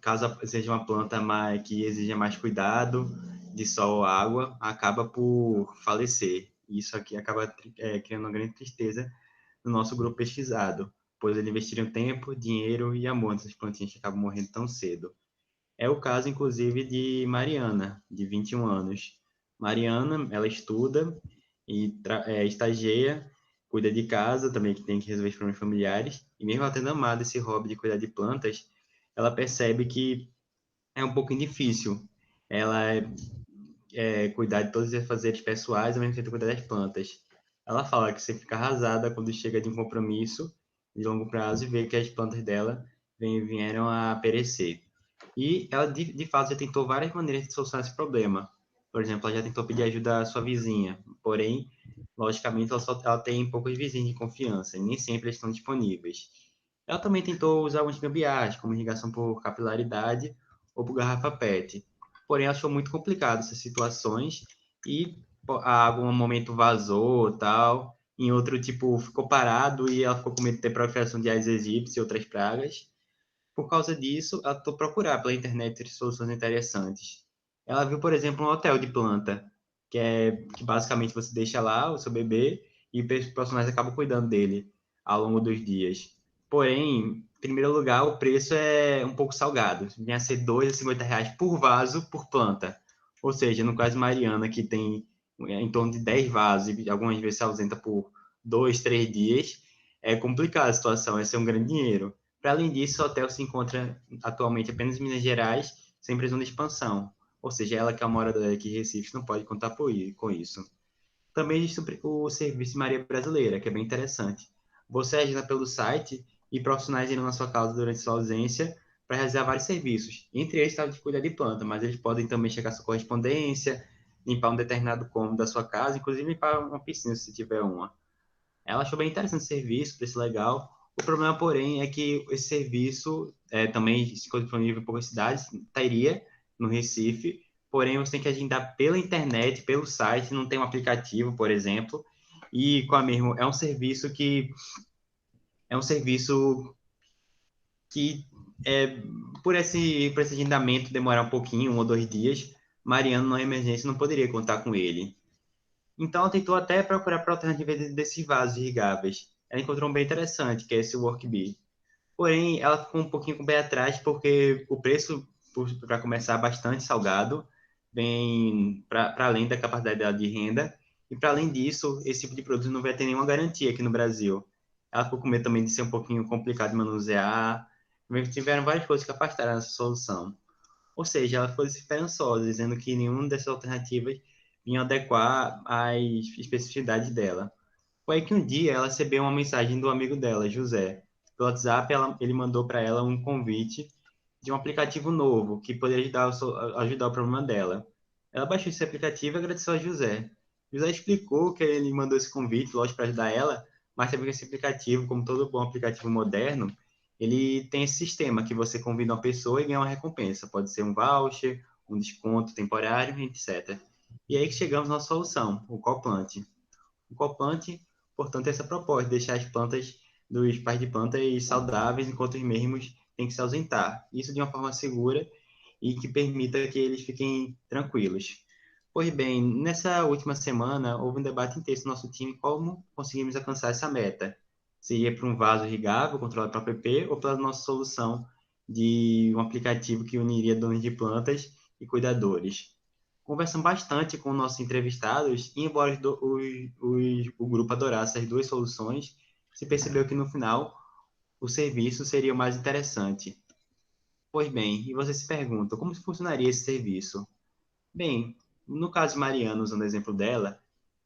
caso seja uma planta que exija mais cuidado, de sol ou água, acaba por falecer. Isso aqui acaba criando uma grande tristeza no nosso grupo pesquisado, pois eles investiram tempo, dinheiro e amor nessas plantinhas que acabam morrendo tão cedo. É o caso, inclusive, de Mariana, de 21 anos. Mariana, ela estuda e estagia, cuida de casa, também que tem que resolver os problemas familiares, e mesmo ela tendo amado esse hobby de cuidar de plantas, ela percebe que é um pouco difícil ela cuidar de todos os afazeres pessoais, ao mesmo tempo cuidar das plantas. Ela fala que você fica arrasada quando chega de um compromisso de longo prazo e vê que as plantas dela vieram a perecer. E ela, de fato, já tentou várias maneiras de solucionar esse problema. Por exemplo, ela já tentou pedir ajuda à sua vizinha, porém, logicamente, ela tem poucos vizinhos de confiança, e nem sempre eles estão disponíveis. Ela também tentou usar alguns gambiarras, como irrigação por capilaridade ou por garrafa PET. Porém, achou muito complicado essas situações e a água, em um momento, vazou tal. Em outro, tipo, ficou parado e ela ficou com medo de ter proliferação de Aedes aegypti e outras pragas. Por causa disso, ela tentou procurar pela internet soluções interessantes. Ela viu, por exemplo, um hotel de planta, que basicamente você deixa lá o seu bebê e os profissionais acabam cuidando dele ao longo dos dias. Porém, em primeiro lugar, o preço é um pouco salgado. Vinha a ser R$ 2,50 por vaso por planta. Ou seja, no caso Mariana, que tem em torno de 10 vasos e algumas vezes se ausenta por 2, 3 dias, é complicada a situação, esse é um grande dinheiro. Para além disso, o hotel se encontra atualmente apenas em Minas Gerais, sem previsão de expansão. Ou seja, ela que é uma moradora aqui de Recife não pode contar com isso. Também existe o Serviço de Maria Brasileira, que é bem interessante. Você agenda pelo site e profissionais irão na sua casa durante sua ausência para realizar vários serviços. Entre eles está de cuidar de planta, mas eles podem também checar sua correspondência, limpar um determinado cômodo da sua casa, inclusive limpar uma piscina, se tiver uma. Ela achou bem interessante o serviço, preço legal. O problema, porém, é que esse serviço também ficou disponível em poucas cidades, estaria no Recife, porém você tem que agendar pela internet, pelo site, não tem um aplicativo, por exemplo, e com a mesmo é um serviço que por esse agendamento demorar um pouquinho, 1 ou 2 dias, Mariano, na emergência, não poderia contar com ele. Então, ela tentou até procurar por alternativas desses vasos irrigáveis. Ela encontrou um bem interessante, que é esse Workbee. Porém, ela ficou um pouquinho com o pé atrás, porque o preço, para começar, é bastante salgado, bem para além da capacidade dela de renda. E, para além disso, esse tipo de produto não vai ter nenhuma garantia aqui no Brasil. Ela ficou com medo também de ser um pouquinho complicado de manusear. Tiveram várias coisas que afastaram essa solução. Ou seja, ela foi esperançosa, dizendo que nenhuma dessas alternativas vinha adequar às especificidades dela. Foi aí que um dia ela recebeu uma mensagem do amigo dela, José. Pelo WhatsApp, ele mandou para ela um convite de um aplicativo novo que poderia ajudar o problema dela. Ela baixou esse aplicativo e agradeceu a José. José explicou que ele mandou esse convite, lógico, para ajudar ela, mas também que esse aplicativo, como todo bom aplicativo moderno, ele tem esse sistema que você convida uma pessoa e ganha uma recompensa. Pode ser um voucher, um desconto temporário, etc. E aí que chegamos na solução, o Coplant. O Coplant, portanto, é essa proposta, deixar as plantas dos pais de plantas saudáveis, enquanto os mesmos têm que se ausentar. Isso de uma forma segura e que permita que eles fiquem tranquilos. Pois bem, nessa última semana, houve um debate intenso no nosso time como conseguimos alcançar essa meta. Se ia para um vaso irrigável, controlado pela app, ou pela nossa solução de um aplicativo que uniria donos de plantas e cuidadores. Conversamos bastante com nossos entrevistados e, embora o grupo adorasse as duas soluções, se percebeu que, no final, o serviço seria o mais interessante. Pois bem, e você se pergunta, como funcionaria esse serviço? Bem, no caso de Mariana, usando o exemplo dela,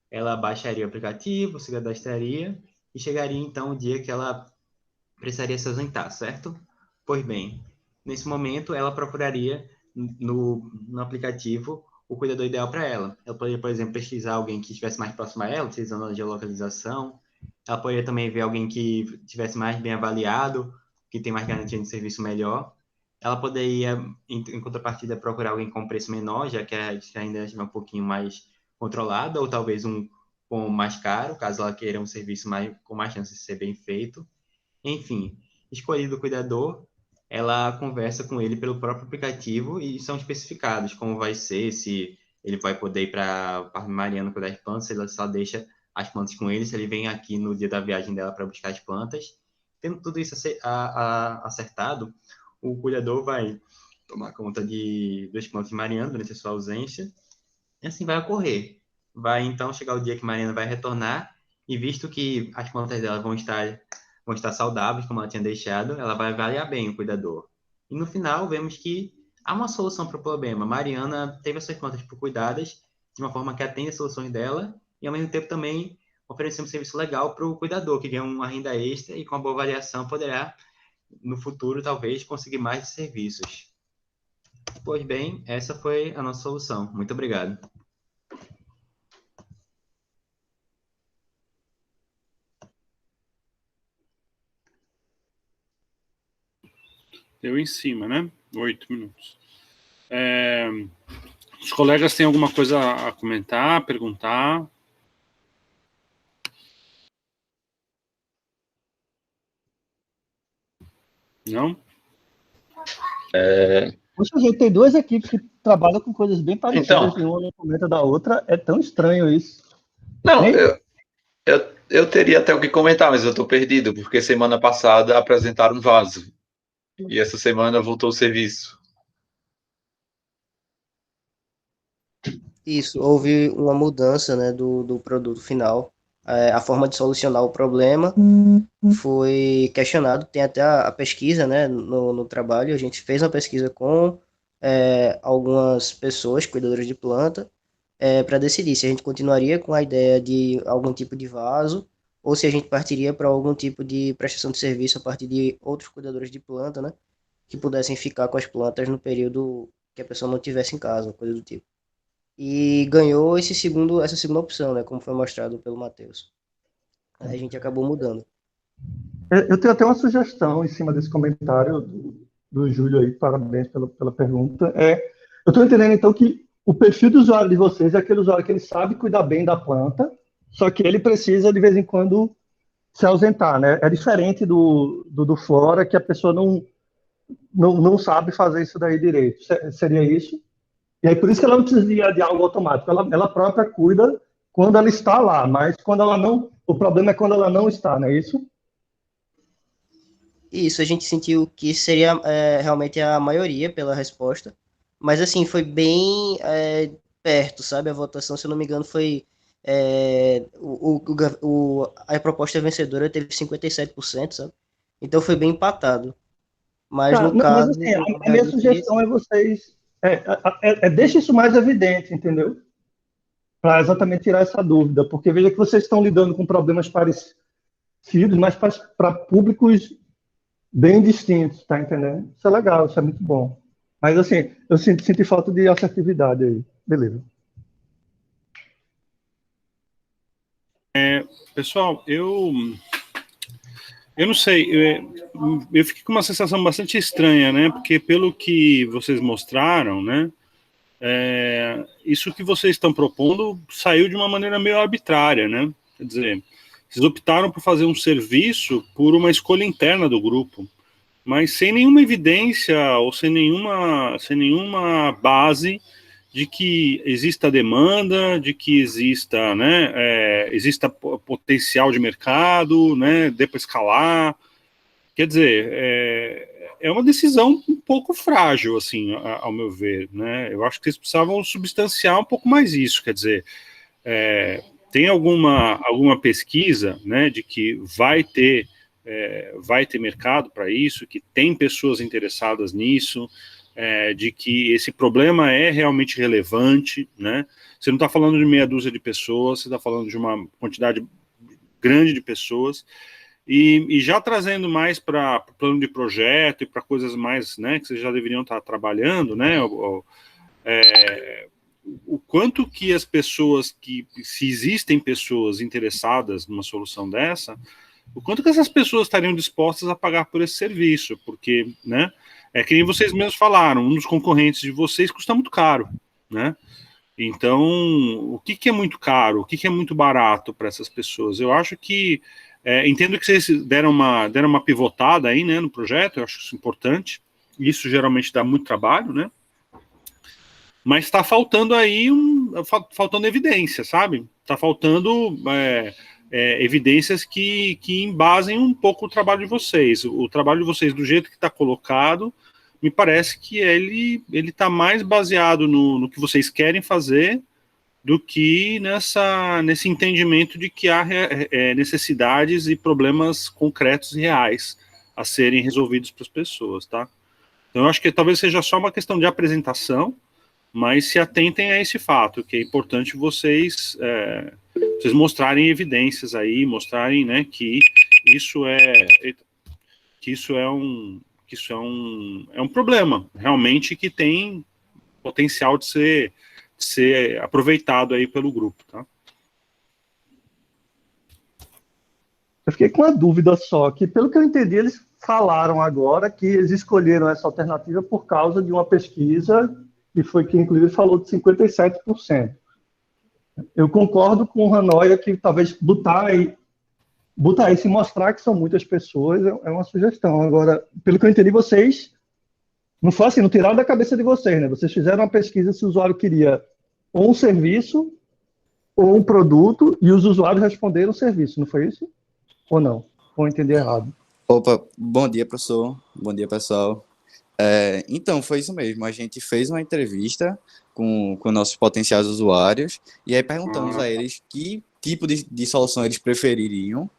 ela baixaria o aplicativo, se cadastraria e chegaria, então, o dia que ela precisaria se ausentar, certo? Pois bem, nesse momento, ela procuraria no aplicativo o cuidador ideal para ela. Ela poderia, por exemplo, pesquisar alguém que estivesse mais próximo a ela, utilizando a geolocalização. Ela poderia também ver alguém que estivesse mais bem avaliado, que tem mais garantia de serviço melhor. Ela poderia, em contrapartida, procurar alguém com preço menor, já que ainda estiver um pouquinho mais controlada, ou talvez um com mais caro, caso ela queira um serviço com mais chance de ser bem feito. Enfim, escolhido o cuidador, ela conversa com ele pelo próprio aplicativo e são especificados como vai ser, se ele vai poder ir para o Parque Mariano cuidar das plantas, se ela só deixa as plantas com ele, se ele vem aqui no dia da viagem dela para buscar as plantas. Tendo tudo isso acertado, o cuidador vai tomar conta das plantas de Mariana durante a sua ausência, e assim vai ocorrer. Vai então chegar o dia que Mariana vai retornar, e visto que as plantas dela vão estar saudáveis, como ela tinha deixado, ela vai avaliar bem o cuidador. E no final, vemos que há uma solução para o problema. Mariana teve as suas plantas cuidadas de uma forma que atende as soluções dela, e ao mesmo tempo também oferecer um serviço legal para o cuidador, que ganha uma renda extra e com a boa avaliação poderá, no futuro, talvez, conseguir mais serviços. Pois bem, essa foi a nossa solução. Muito obrigado. Deu em cima, né? 8 minutos. Os colegas têm alguma coisa a comentar, perguntar? Não? Poxa, a gente tem duas equipes que trabalham com coisas bem parecidas, Então, e uma não comenta da outra. É tão estranho isso. não, Hein? eu teria até o que comentar, mas eu tô perdido, porque semana passada apresentaram um vaso. E essa semana voltou o serviço. Isso, houve uma mudança, né, do produto final. A forma de solucionar o problema foi questionado. Tem até a pesquisa, né, no trabalho. A gente fez uma pesquisa com algumas pessoas, cuidadoras de planta, para decidir se a gente continuaria com a ideia de algum tipo de vaso ou se a gente partiria para algum tipo de prestação de serviço a partir de outros cuidadores de planta, né, que pudessem ficar com as plantas no período que a pessoa não estivesse em casa, coisa do tipo. E ganhou essa segunda opção, né, como foi mostrado pelo Matheus. Aí a gente acabou mudando. Eu tenho até uma sugestão em cima desse comentário do Júlio aí, parabéns pela pergunta. Eu estou entendendo, então, que o perfil do usuário de vocês é aquele usuário que ele sabe cuidar bem da planta, só que ele precisa, de vez em quando, se ausentar, né? É diferente do Flora, que a pessoa não sabe fazer isso daí direito. Seria isso? E aí, por isso que ela não precisa de algo automático. Ela própria cuida quando ela está lá, mas quando ela não... O problema é quando ela não está, não é isso? Isso, a gente sentiu que seria realmente a maioria pela resposta, mas assim, foi bem perto, sabe? A votação, se eu não me engano, foi... a proposta vencedora teve 57%, sabe? Então foi bem empatado. Mas no caso... Mas, assim, a minha sugestão é vocês... deixe isso mais evidente, entendeu? Para exatamente tirar essa dúvida, porque veja que vocês estão lidando com problemas parecidos, mas para públicos bem distintos, tá entendendo? Isso é legal, isso é muito bom. Mas, assim, eu senti falta de assertividade aí. Beleza. Pessoal, eu não sei, eu fiquei com uma sensação bastante estranha, né? Porque pelo que vocês mostraram, né? Isso que vocês estão propondo saiu de uma maneira meio arbitrária, né? Quer dizer, vocês optaram por fazer um serviço por uma escolha interna do grupo, mas sem nenhuma evidência ou sem nenhuma base de que exista demanda, de que exista, né, exista potencial de mercado, né, dê para escalar. Quer dizer, é uma decisão um pouco frágil, assim, ao meu ver, né? Eu acho que eles precisavam substanciar um pouco mais isso. Quer dizer, tem alguma pesquisa, né, de que vai ter mercado para isso, que tem pessoas interessadas nisso, de que esse problema é realmente relevante, né? Você não está falando de meia dúzia de pessoas, você está falando de uma quantidade grande de pessoas. E já trazendo mais para plano de projeto e para coisas mais, né, que vocês já deveriam estar trabalhando, né, o quanto que as pessoas, se existem pessoas interessadas numa solução dessa, o quanto que essas pessoas estariam dispostas a pagar por esse serviço, porque, né, é que nem vocês mesmos falaram, um dos concorrentes de vocês custa muito caro, né? Então, o que é muito caro, o que é muito barato para essas pessoas? Eu acho que, entendo que vocês deram uma pivotada aí, né, no projeto, eu acho isso importante, isso geralmente dá muito trabalho, né? Mas está faltando aí faltando evidência, sabe? Está faltando evidências que embasem um pouco o trabalho de vocês. O trabalho de vocês, do jeito que está colocado, me parece que ele está mais baseado no que vocês querem fazer do que nesse entendimento de que há necessidades e problemas concretos e reais a serem resolvidos para as pessoas, tá? Então, eu acho que talvez seja só uma questão de apresentação, mas se atentem a esse fato, que é importante vocês mostrarem evidências aí, mostrarem, né, que isso é um problema, realmente, que tem potencial de ser aproveitado aí pelo grupo, tá? Eu fiquei com uma dúvida só, que pelo que eu entendi, eles falaram agora que eles escolheram essa alternativa por causa de uma pesquisa que inclusive falou de 57%. Eu concordo com o Hanoi que talvez botar isso e mostrar que são muitas pessoas é uma sugestão. Agora, pelo que eu entendi, vocês não foi assim, não tiraram da cabeça de vocês, né? Vocês fizeram uma pesquisa se o usuário queria ou um serviço ou um produto e os usuários responderam o serviço, não foi isso? Ou não? Ou entendi errado? Opa, bom dia, professor. Bom dia, pessoal. Então, foi isso mesmo. A gente fez uma entrevista com nossos potenciais usuários e aí perguntamos a eles que tipo de solução eles prefeririam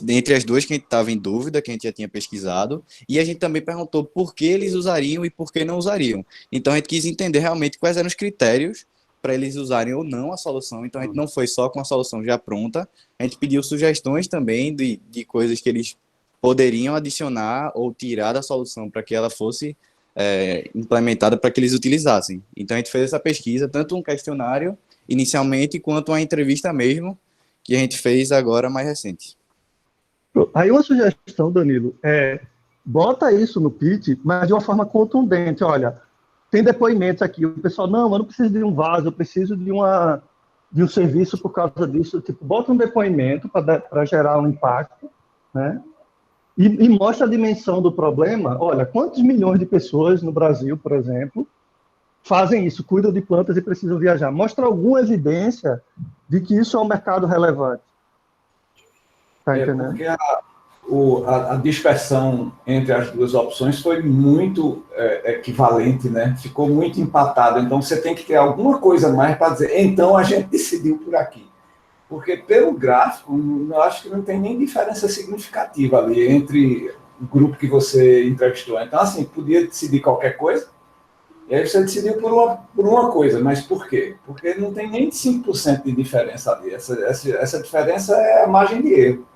dentre as duas que a gente estava em dúvida, que a gente já tinha pesquisado, e a gente também perguntou por que eles usariam e por que não usariam. Então, a gente quis entender realmente quais eram os critérios para eles usarem ou não a solução. Então, a gente não foi só com a solução já pronta, a gente pediu sugestões também de coisas que eles poderiam adicionar ou tirar da solução para que ela fosse implementada para que eles utilizassem. Então, a gente fez essa pesquisa, tanto um questionário inicialmente, quanto uma entrevista mesmo, que a gente fez agora mais recente. Aí uma sugestão, Danilo, bota isso no pitch, mas de uma forma contundente. Olha, tem depoimentos aqui, o pessoal, não, eu não preciso de um vaso, eu preciso de um serviço por causa disso. Tipo, bota um depoimento para gerar um impacto, né? E mostra a dimensão do problema. Olha, quantos milhões de pessoas no Brasil, por exemplo, fazem isso, cuidam de plantas e precisam viajar. Mostra alguma evidência de que isso é um mercado relevante. Tá entendendo? Porque a dispersão entre as duas opções foi muito equivalente, né? Ficou muito empatado. Então, você tem que ter alguma coisa mais para dizer, então a gente decidiu por aqui. Porque, pelo gráfico, eu acho que não tem nem diferença significativa ali entre o grupo que você entrevistou. Então, assim, podia decidir qualquer coisa, e aí você decidiu por uma coisa, mas por quê? Porque não tem nem 5% de diferença ali. Essa diferença é a margem de erro.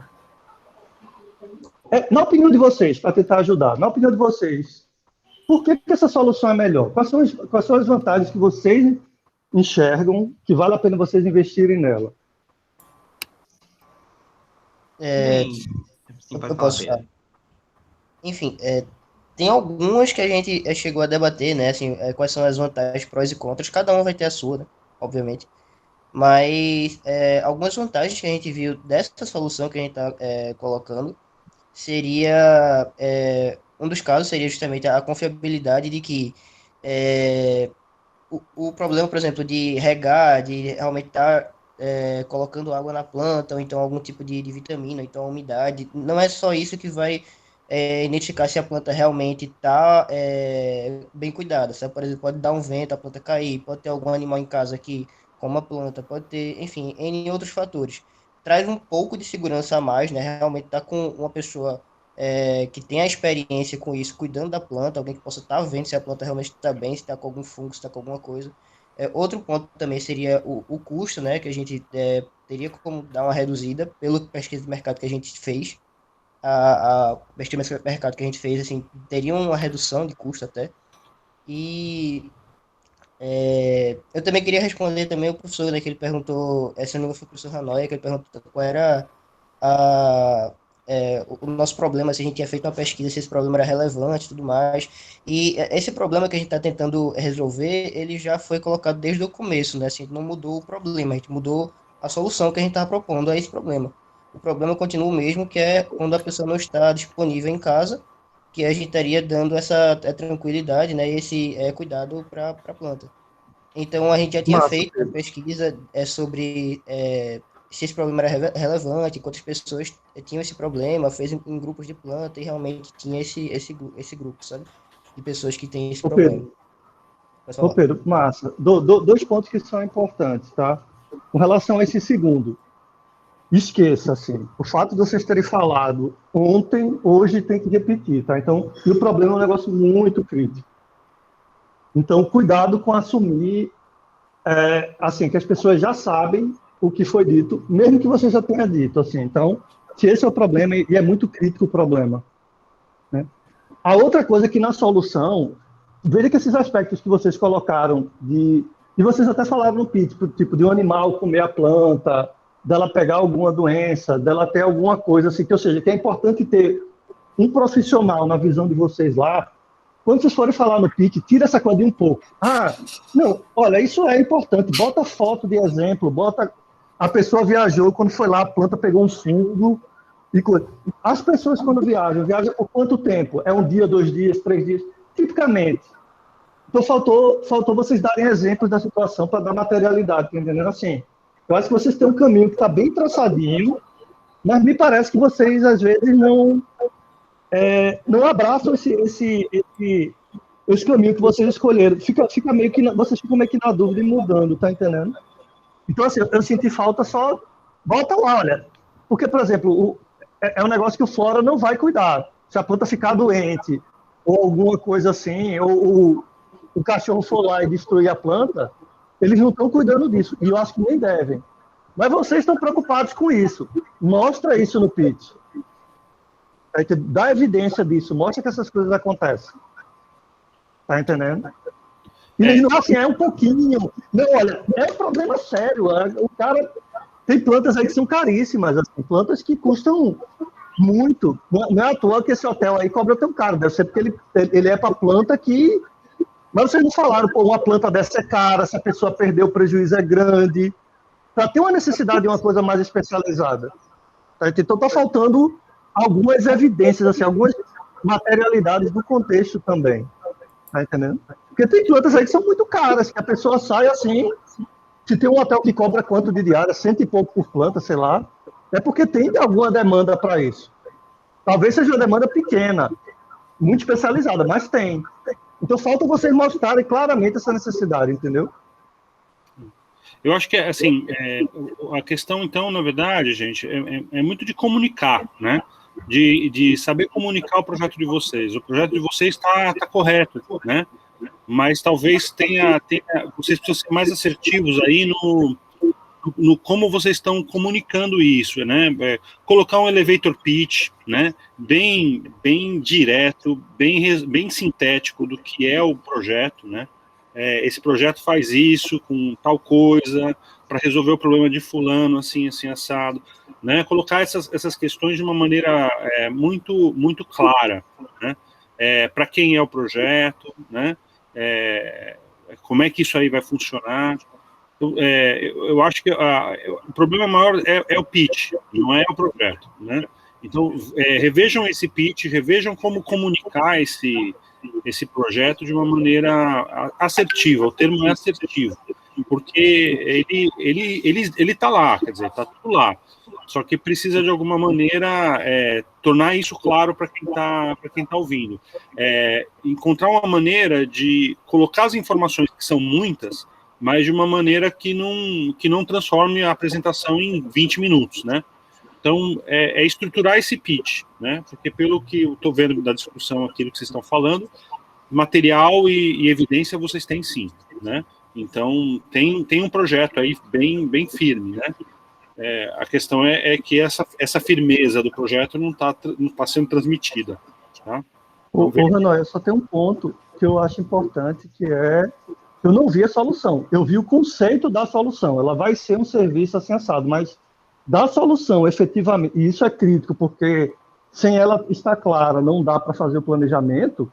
Na opinião de vocês, para tentar ajudar, na opinião de vocês, por que essa solução é melhor? Quais são as vantagens que vocês enxergam que vale a pena vocês investirem nela? Eu posso falar. Enfim, tem algumas que a gente chegou a debater, né? Assim, quais são as vantagens, prós e contras. Cada um vai ter a sua, né? Obviamente. Mas algumas vantagens que a gente viu dessa solução que a gente está colocando seria... um dos casos seria justamente a confiabilidade de que o problema, por exemplo, de regar, de realmente estar colocando água na planta, ou então algum tipo de vitamina, então a umidade, não é só isso que vai identificar se a planta realmente está bem cuidada. Sabe? Por exemplo, pode dar um vento, a planta cair, pode ter algum animal em casa que coma a planta, pode ter, enfim, N outros fatores. Traz um pouco de segurança a mais, né? Realmente estar com uma pessoa que tem a experiência com isso, cuidando da planta, alguém que possa estar vendo se a planta realmente está bem, se está com algum fungo, se está com alguma coisa. Outro ponto também seria o custo, né, que a gente teria como dar uma reduzida pela pesquisa de mercado que a gente fez. a pesquisa de mercado que a gente fez, assim, teria uma redução de custo até. E eu também queria responder também o professor, né, que ele perguntou, esse não foi o professor Hanoi, que ele perguntou qual era o nosso problema, se a gente tinha feito uma pesquisa, se esse problema era relevante e tudo mais. E esse problema que a gente está tentando resolver, ele já foi colocado desde o começo, né? Assim, a gente não mudou o problema, a gente mudou a solução que a gente estava propondo a esse problema. O problema continua o mesmo, que é quando a pessoa não está disponível em casa, que a gente estaria dando essa tranquilidade, né, e esse cuidado para a planta. Então, a gente já tinha feito uma pesquisa sobre se esse problema era relevante, quantas pessoas tinham esse problema, fez em grupos de planta e realmente tinha esse grupo, sabe? De pessoas que têm esse problema. Ô Pedro, massa. Dois pontos que são importantes, tá? Com relação a esse segundo, esqueça, assim, o fato de vocês terem falado ontem, hoje tem que repetir, tá? Então, e o problema é um negócio muito crítico. Então, cuidado com assumir, assim, que as pessoas já sabem o que foi dito, mesmo que você já tenha dito, assim. Então, se esse é o problema, e é muito crítico o problema, né? A outra coisa é que na solução, veja que esses aspectos que vocês colocaram, e vocês até falaram no pitch, tipo, de um animal comer a planta, dela pegar alguma doença, dela ter alguma coisa assim, ou seja, que é importante ter um profissional na visão de vocês lá. Quando vocês forem falar no pitch, tira essa coisa de um pouco. Não, olha, isso é importante, bota foto de exemplo, bota a pessoa viajou, quando foi lá, a planta pegou um fungo. As pessoas, quando viajam por quanto tempo? É um dia, 2 dias, 3 dias? Tipicamente. Então, faltou vocês darem exemplos da situação para dar materialidade, entendendo? Assim, eu acho que vocês têm um caminho que está bem traçadinho, mas me parece que vocês, às vezes, não abraçam esse caminho que vocês escolheram. Vocês ficam meio que na dúvida e mudando, tá entendendo? Então, assim, eu senti falta só... Bota lá, olha. Porque, por exemplo, é um negócio que o Flora não vai cuidar. Se a planta ficar doente, ou alguma coisa assim, ou o cachorro for lá e destruir a planta, eles não estão cuidando disso. E eu acho que nem devem. Mas vocês estão preocupados com isso. Mostra isso no pitch. Dá evidência disso. Mostra que essas coisas acontecem. Tá entendendo? E não, assim, é um pouquinho. Não, olha, é um problema sério. O cara tem plantas aí que são caríssimas, assim, plantas que custam muito. Não é à toa que esse hotel aí cobra tão caro. Deve ser porque ele é para planta que. Mas vocês não falaram, pô, uma planta dessa é cara, se a pessoa perder, o prejuízo é grande. Para ter uma necessidade de uma coisa mais especializada. Tá? Então está faltando algumas evidências, assim, algumas materialidades do contexto também. Tá entendendo? Porque tem plantas aí que são muito caras, que a pessoa sai assim, se tem um hotel que cobra quanto de diária, 100 e pouco por planta, sei lá, é porque tem alguma demanda para isso. Talvez seja uma demanda pequena, muito especializada, mas tem. Então falta vocês mostrarem claramente essa necessidade, entendeu? Eu acho que, assim, a questão, então, na verdade, gente, é muito de comunicar, né? De saber comunicar o projeto de vocês. O projeto de vocês está correto, né? Mas talvez vocês precisam ser mais assertivos aí no como vocês estão comunicando isso, né? Colocar um elevator pitch, né? Bem direto, bem sintético do que é o projeto, né? Esse projeto faz isso com tal coisa para resolver o problema de fulano, assim, assado, né? Colocar essas questões de uma maneira muito clara, né? Para quem é o projeto, né? Como é que isso aí vai funcionar? Eu acho que o problema maior é o pitch, não é o projeto, né? Então, revejam esse pitch, revejam como comunicar esse projeto de uma maneira assertiva. O termo é assertivo, porque ele está lá, quer dizer, está tudo lá. Só que precisa de alguma maneira tornar isso claro para quem tá ouvindo. Encontrar uma maneira de colocar as informações, que são muitas, mas de uma maneira que não transforme a apresentação em 20 minutos, né? Então, estruturar esse pitch, né? Porque pelo que eu estou vendo da discussão aqui do que vocês estão falando, material e evidência vocês têm sim, né? Então, tem um projeto aí bem firme, né? A questão é que essa firmeza do projeto não tá sendo transmitida. Tá? Ô, Renan, eu só tenho um ponto que eu acho importante, que é, eu não vi a solução, eu vi o conceito da solução, ela vai ser um serviço assim assado, mas da solução, efetivamente, e isso é crítico, porque sem ela estar clara, não dá para fazer o planejamento,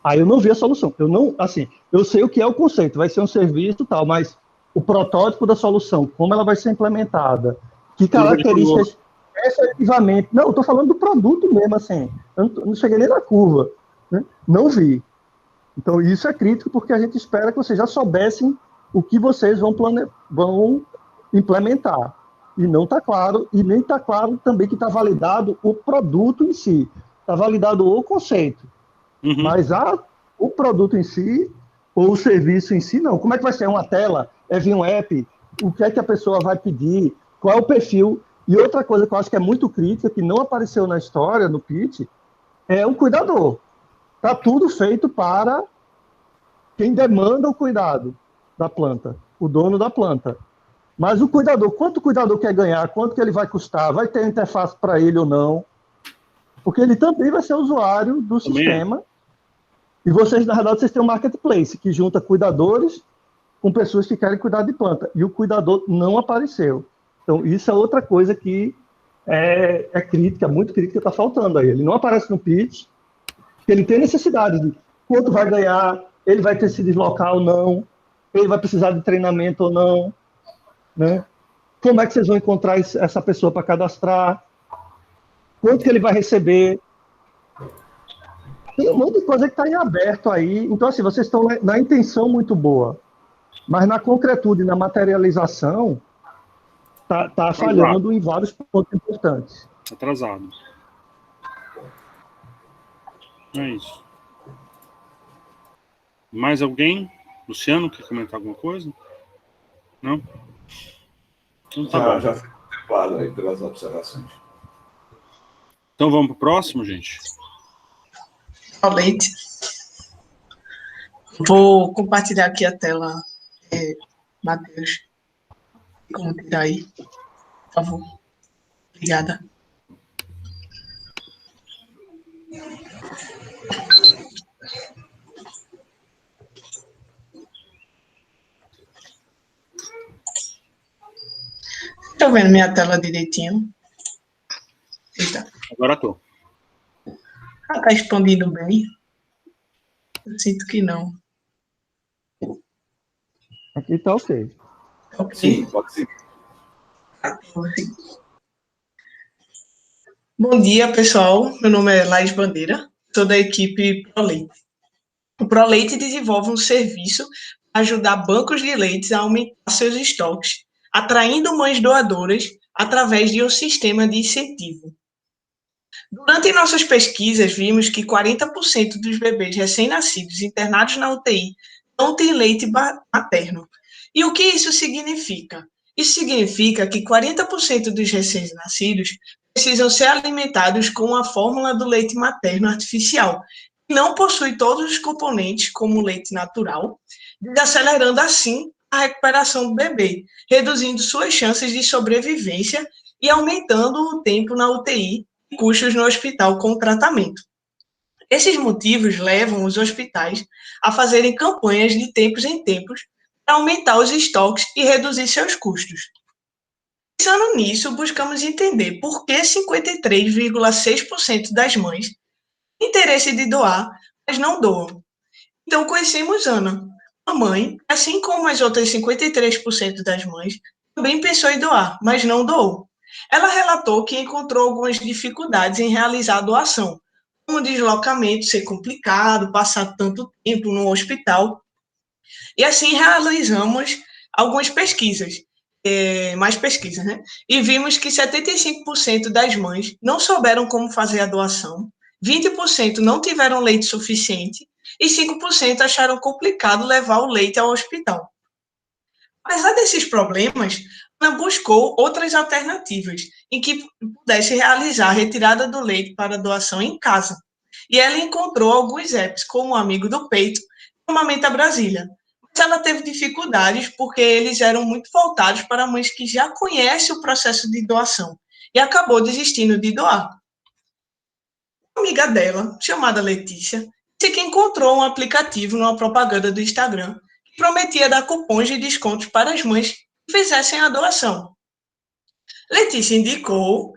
aí eu não vi a solução. Eu não, assim, eu sei o que é o conceito, vai ser um serviço e tal, mas o protótipo da solução, como ela vai ser implementada, que características efetivamente... Não, eu estou falando do produto mesmo, assim, eu não cheguei nem na curva, né? Não vi. Então, isso é crítico, porque a gente espera que vocês já soubessem o que vocês vão implementar. E não está claro, e nem está claro também que está validado o produto em si, está validado o conceito. Uhum. Mas o produto em si, ou o serviço em si, não. Como é que vai ser? Uma tela? É vir um app? O que é que a pessoa vai pedir? Qual é o perfil? E outra coisa que eu acho que é muito crítica, que não apareceu na história, no pitch, é o cuidador. Está tudo feito para quem demanda o cuidado da planta, o dono da planta. Mas o cuidador, quanto o cuidador quer ganhar, quanto que ele vai custar, vai ter interface para ele ou não, porque ele também vai ser usuário do sistema. E vocês, na verdade, vocês têm um marketplace que junta cuidadores com pessoas que querem cuidar de planta. E o cuidador não apareceu. Então, isso é outra coisa que é crítica, muito crítica, está faltando aí. Ele não aparece no pitch, porque ele tem necessidade de quanto vai ganhar, ele vai ter que se deslocar ou não, ele vai precisar de treinamento ou não, né? Como é que vocês vão encontrar essa pessoa para cadastrar? Quanto que ele vai receber? Tem um monte de coisa que está em aberto aí. Então, assim, vocês estão na intenção muito boa, mas na concretude, na materialização, tá falhando em vários pontos importantes. Atrasado. É isso. Mais alguém? Luciano, quer comentar alguma coisa? Não? Então tá bom. Já foi contemplado aí pelas observações. Então vamos para o próximo, gente? Realmente. Vou compartilhar aqui a tela, Matheus. Como tirar aí? Por favor. Obrigada. Estou vendo minha tela direitinho? Eita. Agora estou. Está expandindo bem? Eu sinto que não. Aqui está ok. Ok. Sim, pode ser. Bom dia, pessoal. Meu nome é Laís Bandeira, sou da equipe ProLeite. O ProLeite desenvolve um serviço para ajudar bancos de leites a aumentar seus estoques, atraindo mães doadoras através de um sistema de incentivo. Durante nossas pesquisas, vimos que 40% dos bebês recém-nascidos internados na UTI não têm leite materno. E o que isso significa? Isso significa que 40% dos recém-nascidos precisam ser alimentados com a fórmula do leite materno artificial, que não possui todos os componentes como o leite natural, desacelerando assim a recuperação do bebê, reduzindo suas chances de sobrevivência e aumentando o tempo na UTI e custos no hospital com o tratamento. Esses motivos levam os hospitais a fazerem campanhas de tempos em tempos para aumentar os estoques e reduzir seus custos. Pensando nisso, buscamos entender por que 53,6% das mães têm interesse de doar, mas não doam. Então, conhecemos Ana, uma mãe, assim como as outras 53% das mães, também pensou em doar, mas não doou. Ela relatou que encontrou algumas dificuldades em realizar a doação, como o deslocamento ser complicado, passar tanto tempo no hospital. E assim realizamos algumas pesquisas, mais pesquisas, né? E vimos que 75% das mães não souberam como fazer a doação, 20% não tiveram leite suficiente e 5% acharam complicado levar o leite ao hospital. Apesar desses problemas, Ana buscou outras alternativas em que pudesse realizar a retirada do leite para doação em casa. E ela encontrou alguns apps, como o Amigo do Peito e o Amamenta Brasília. Mas ela teve dificuldades porque eles eram muito voltados para mães que já conhecem o processo de doação e acabou desistindo de doar. Uma amiga dela, chamada Letícia, disse que encontrou um aplicativo numa propaganda do Instagram que prometia dar cupons de descontos para as mães que fizessem a doação. Letícia indicou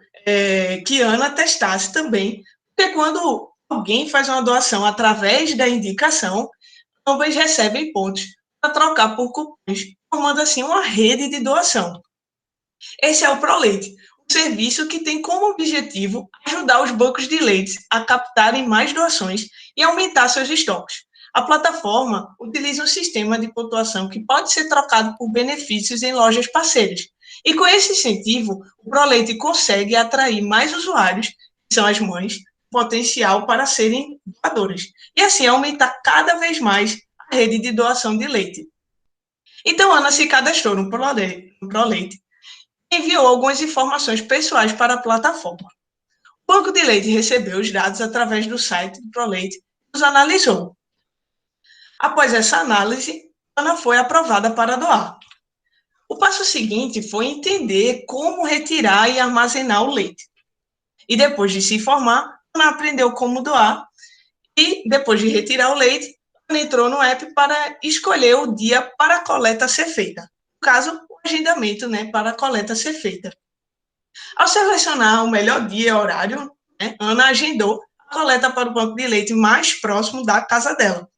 que Ana testasse também, porque quando alguém faz uma doação através da indicação, ambas recebem pontos para trocar por cupons, formando assim uma rede de doação. Esse é o ProLeite, um serviço que tem como objetivo ajudar os bancos de leite a captarem mais doações e aumentar seus estoques. A plataforma utiliza um sistema de pontuação que pode ser trocado por benefícios em lojas parceiras. E com esse incentivo, o ProLeite consegue atrair mais usuários, que são as mães, potencial para serem doadoras, e assim aumentar cada vez mais a rede de doação de leite. Então, Ana se cadastrou no ProLeite e enviou algumas informações pessoais para a plataforma. O banco de leite recebeu os dados através do site do ProLeite e os analisou. Após essa análise, Ana foi aprovada para doar. O passo seguinte foi entender como retirar e armazenar o leite. E depois de se informar, Ana aprendeu como doar e, depois de retirar o leite, Ana entrou no app para escolher o dia para a coleta ser feita. No caso, o agendamento, para a coleta ser feita. Ao selecionar o melhor dia e horário, Ana agendou a coleta para o banco de leite mais próximo da casa dela.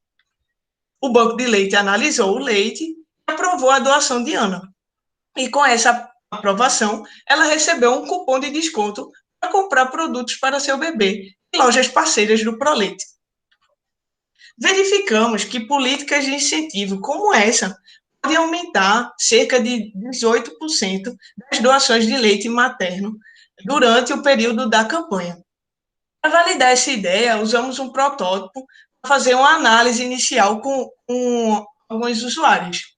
O banco de leite analisou o leite e aprovou a doação de Ana. E com essa aprovação, ela recebeu um cupom de desconto para comprar produtos para seu bebê em lojas parceiras do ProLeite. Verificamos que políticas de incentivo como essa podem aumentar cerca de 18% das doações de leite materno durante o período da campanha. Para validar essa ideia, usamos um protótipo para fazer uma análise inicial com alguns usuários.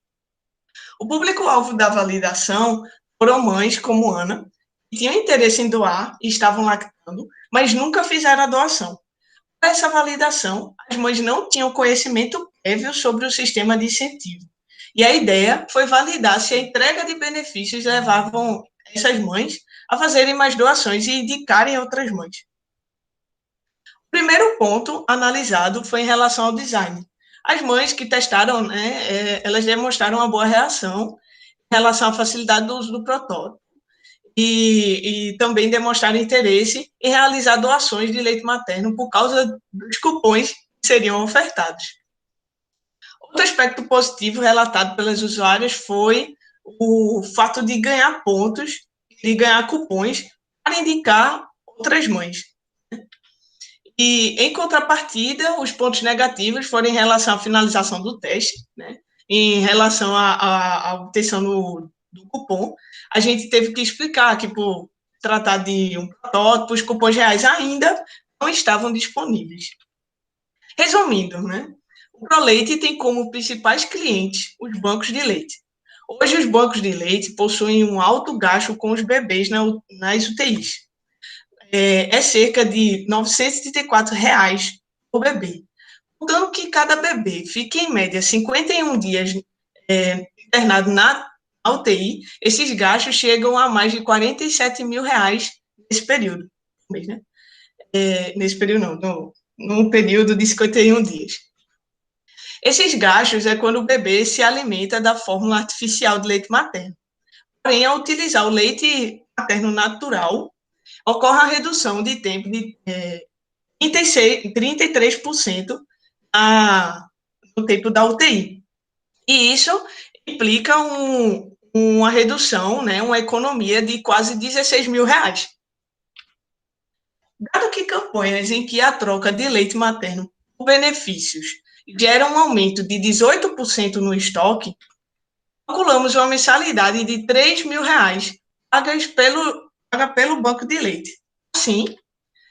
O público-alvo da validação foram mães como Ana, que tinham interesse em doar e estavam lactando, mas nunca fizeram a doação. Para essa validação, as mães não tinham conhecimento prévio sobre o sistema de incentivo. E a ideia foi validar se a entrega de benefícios levavam essas mães a fazerem mais doações e indicarem outras mães. O primeiro ponto analisado foi em relação ao design. As mães que testaram, elas demonstraram uma boa reação em relação à facilidade do uso do protótipo e também demonstraram interesse em realizar doações de leite materno por causa dos cupons que seriam ofertados. Outro aspecto positivo relatado pelas usuárias foi o fato de ganhar pontos, de ganhar cupons para indicar outras mães. E, em contrapartida, os pontos negativos foram em relação à finalização do teste, em relação à obtenção do cupom. A gente teve que explicar que, por tratar de um protótipo, os cupons reais ainda não estavam disponíveis. Resumindo, o ProLeite tem como principais clientes os bancos de leite. Hoje, os bancos de leite possuem um alto gasto com os bebês nas UTIs. É cerca de R$ 934 por bebê. Contando que cada bebê fica, em média, 51 dias internado na UTI, esses gastos chegam a mais de R$ 47 mil nesse período. Nesse período não, num período de 51 dias. Esses gastos é quando o bebê se alimenta da fórmula artificial de leite materno. Porém, ao utilizar o leite materno natural, ocorre a redução de tempo de 33% no tempo da UTI. E isso implica uma redução, uma economia de quase R$ 16 mil. Dado que campanhas em que a troca de leite materno por benefícios gera um aumento de 18% no estoque, calculamos uma mensalidade de R$ 3 mil paga pelo banco de leite. Assim,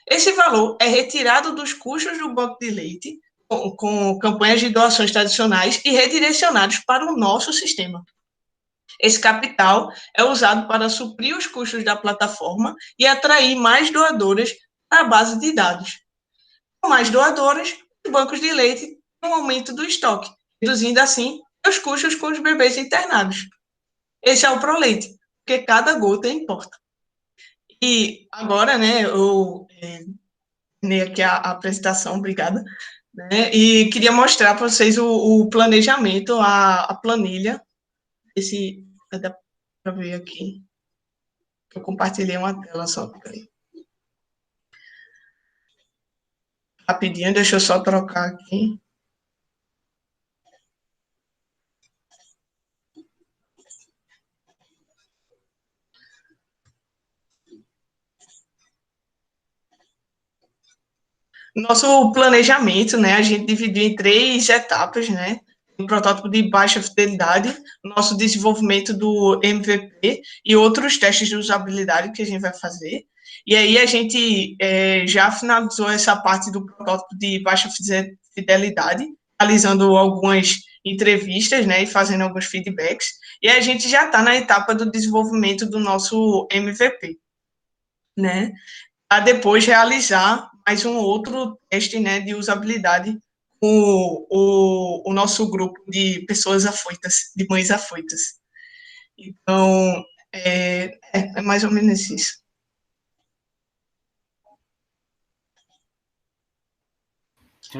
esse valor é retirado dos custos do banco de leite, com campanhas de doações tradicionais e redirecionados para o nosso sistema. Esse capital é usado para suprir os custos da plataforma e atrair mais doadoras para a base de dados. Com mais doadoras, os bancos de leite têm um aumento do estoque, reduzindo assim os custos com os bebês internados. Esse é o Proleite, porque cada gota importa. E agora, né, eu terminei aqui a apresentação, obrigada, né, e queria mostrar para vocês o planejamento, a planilha, esse, dá para ver aqui, eu compartilhei uma tela só, peraí. Rapidinho, deixa eu só trocar aqui. Nosso planejamento, né, a gente dividiu em 3 etapas, né, um protótipo de baixa fidelidade, nosso desenvolvimento do MVP e outros testes de usabilidade que a gente vai fazer. E aí a gente já finalizou essa parte do protótipo de baixa fidelidade, realizando algumas entrevistas, né, e fazendo alguns feedbacks. E a gente já está na etapa do desenvolvimento do nosso MVP, né, a depois realizar mais um outro teste, né, de usabilidade com o nosso grupo de pessoas afoitas, de mães afoitas. Então, é mais ou menos isso.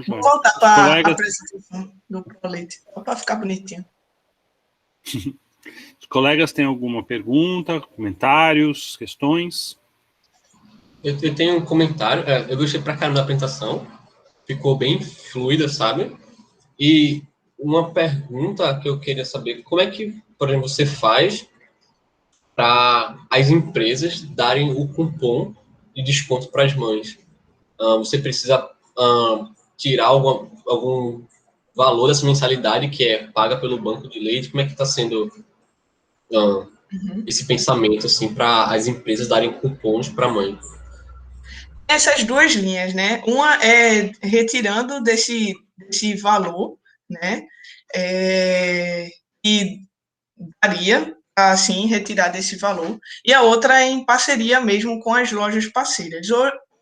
Vou voltar para a apresentação do Proleite, só para ficar bonitinho. Os colegas têm alguma pergunta, comentários, questões? Eu tenho um comentário. Eu gostei pra caramba da apresentação. Ficou bem fluida, sabe? E uma pergunta que eu queria saber, como é que, por exemplo, você faz para as empresas darem o cupom de desconto para as mães? Você precisa tirar algum valor dessa mensalidade que é paga pelo banco de leite? Como é que está sendo esse pensamento assim, para as empresas darem cupons para a mãe? Essas 2 linhas, né? Uma é retirando desse valor, né? E daria assim retirar desse valor. E a outra é em parceria mesmo com as lojas parceiras.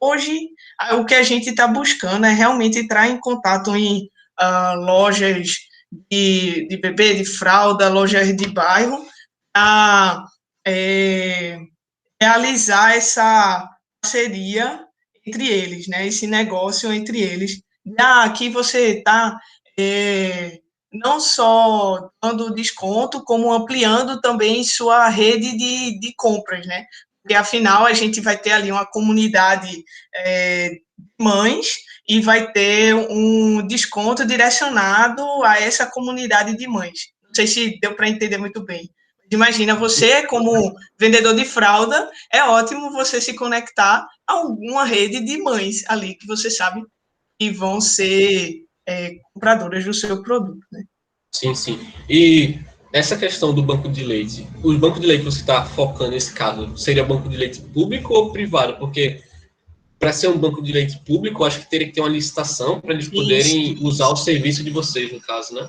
Hoje, o que a gente está buscando é realmente entrar em contato em lojas de bebê, de fralda, lojas de bairro, a realizar essa parceria entre eles, né? Esse negócio entre eles. Aqui você está não só dando desconto, como ampliando também sua rede de compras, né? Porque, afinal, a gente vai ter ali uma comunidade de mães e vai ter um desconto direcionado a essa comunidade de mães. Não sei se deu para entender muito bem. Imagina, você, como vendedor de fralda, é ótimo você se conectar a alguma rede de mães ali, que você sabe que vão ser compradoras do seu produto, né? Sim, sim. E essa questão do banco de leite, o banco de leite que você está focando nesse caso, seria banco de leite público ou privado? Porque para ser um banco de leite público, eu acho que teria que ter uma licitação para eles poderem usar o serviço de vocês, no caso, né?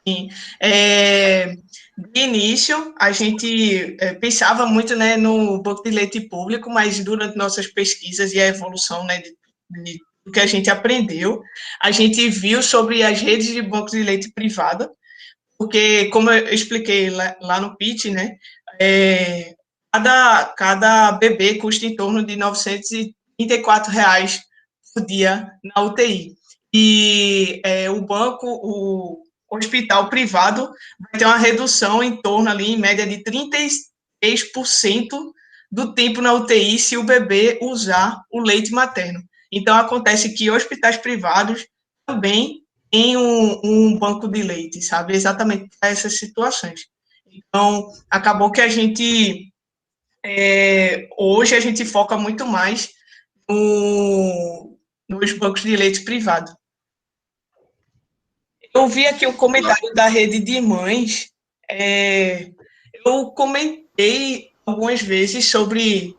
Sim. De início, a gente pensava muito, né, no banco de leite público, mas durante nossas pesquisas e a evolução, né, do que a gente aprendeu, a gente viu sobre as redes de bancos de leite privada, porque, como eu expliquei lá no pitch, né, cada bebê custa em torno de R$ 934 por dia na UTI. E o hospital privado vai ter uma redução em torno ali, em média, de 33% do tempo na UTI se o bebê usar o leite materno. Então, acontece que hospitais privados também têm um banco de leite, sabe? Exatamente para essas situações. Então, acabou que a gente, hoje, a gente foca muito mais nos bancos de leite privados. Eu vi aqui um comentário da rede de mães. Eu comentei algumas vezes sobre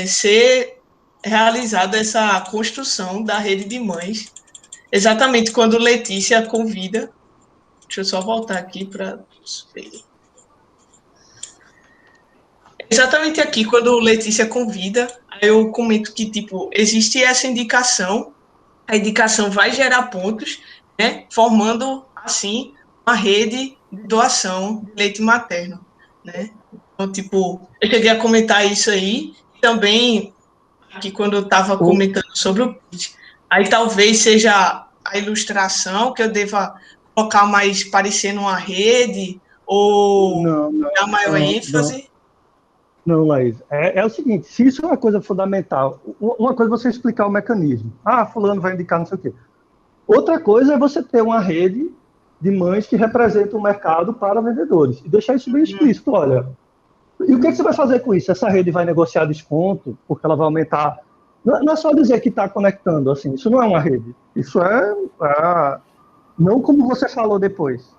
ser realizada essa construção da rede de mães, exatamente quando Letícia convida. Deixa eu só voltar aqui para ver. Exatamente aqui, quando Letícia convida, eu comento que, tipo, existe essa indicação, a indicação vai gerar pontos, né, formando, assim, uma rede de doação de leite materno, né? Então, tipo, eu cheguei a comentar isso aí, também, aqui quando eu estava comentando sobre o pitch, aí talvez seja a ilustração que eu deva colocar mais parecendo uma rede, ou dar maior ênfase. Não, Laís. É o seguinte, se isso é uma coisa fundamental, uma coisa é você explicar o mecanismo. Ah, fulano vai indicar não sei o quê. Outra coisa é você ter uma rede de mães que representam o mercado para vendedores. E deixar isso bem explícito, olha. E o que você vai fazer com isso? Essa rede vai negociar desconto, porque ela vai aumentar. Não é só dizer que está conectando, assim, isso não é uma rede. Isso não como você falou depois.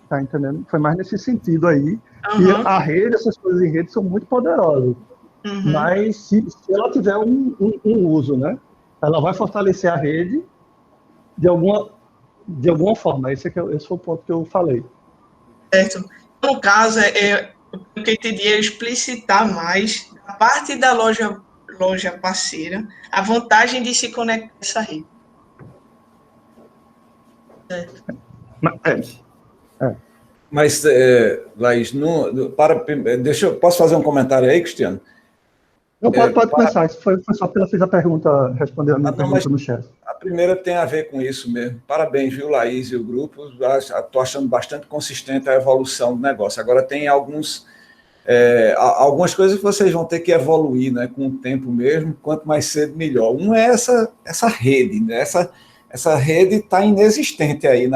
Tá entendendo? Foi mais nesse sentido aí. E a rede, essas coisas em rede são muito poderosas. Mas se ela tiver um uso, né? Ela vai fortalecer a rede de alguma forma. Esse foi o ponto que eu falei. Certo. No caso, o que eu entendi é explicitar mais, a parte da loja parceira, a vantagem de se conectar a essa rede. Mas, Laís, posso fazer um comentário aí, Cristiano? Não, pode começar. Foi só porque ela fez a pergunta, respondeu a minha pergunta no chat. A primeira tem a ver com isso mesmo. Parabéns, viu, Laís e o grupo. Estou achando bastante consistente a evolução do negócio. Agora, tem algumas coisas que vocês vão ter que evoluir, né, com o tempo mesmo, quanto mais cedo, melhor. Um é essa rede, né? Essa rede está inexistente aí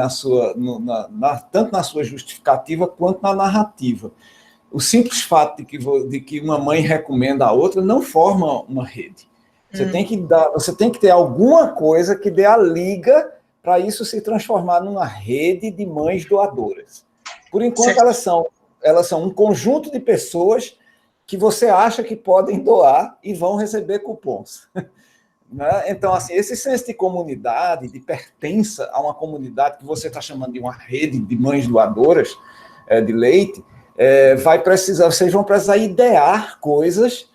tanto na sua justificativa quanto na narrativa. O simples fato de que uma mãe recomenda a outra não forma uma rede. Você tem que ter alguma coisa que dê a liga para isso se transformar numa rede de mães doadoras. Por enquanto, elas são um conjunto de pessoas que você acha que podem doar e vão receber cupons. Né? Então, assim, esse senso de comunidade, de pertença a uma comunidade que você está chamando de uma rede de mães doadoras de leite, vocês vão precisar idear coisas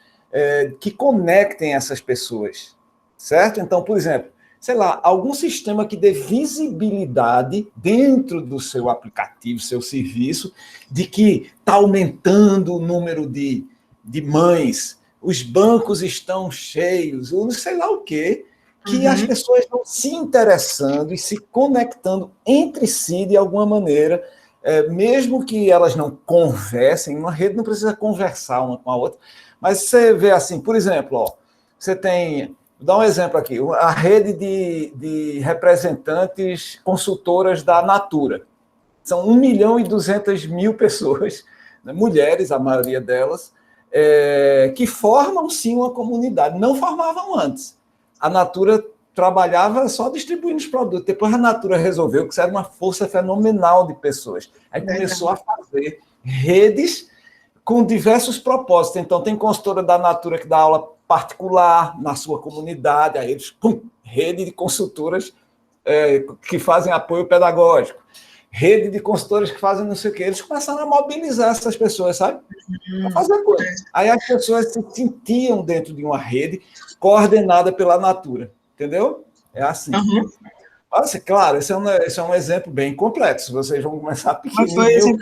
que conectem essas pessoas, certo? Então, por exemplo, sei lá, algum sistema que dê visibilidade dentro do seu aplicativo, seu serviço, de que está aumentando o número de mães, os bancos estão cheios, ou não sei lá o quê, que as pessoas estão se interessando e se conectando entre si de alguma maneira, mesmo que elas não conversem, uma rede não precisa conversar uma com a outra, mas você vê assim, por exemplo, você tem, vou dar um exemplo aqui, a rede de representantes consultoras da Natura. São 1.200.000 pessoas, né, mulheres, a maioria delas, que formam, sim, uma comunidade. Não formavam antes. A Natura trabalhava só distribuindo os produtos. Depois a Natura resolveu que isso era uma força fenomenal de pessoas. Aí começou a fazer redes com diversos propósitos. Então, tem consultora da Natura que dá aula particular na sua comunidade, aí eles, rede de consultoras que fazem apoio pedagógico, rede de consultores que fazem não sei o quê. Eles começaram a mobilizar essas pessoas, sabe? Para fazer coisa. Aí as pessoas se sentiam dentro de uma rede coordenada pela Natura. Entendeu? É assim. Assim, claro, esse é um exemplo bem complexo. Vocês vão começar pequenininho.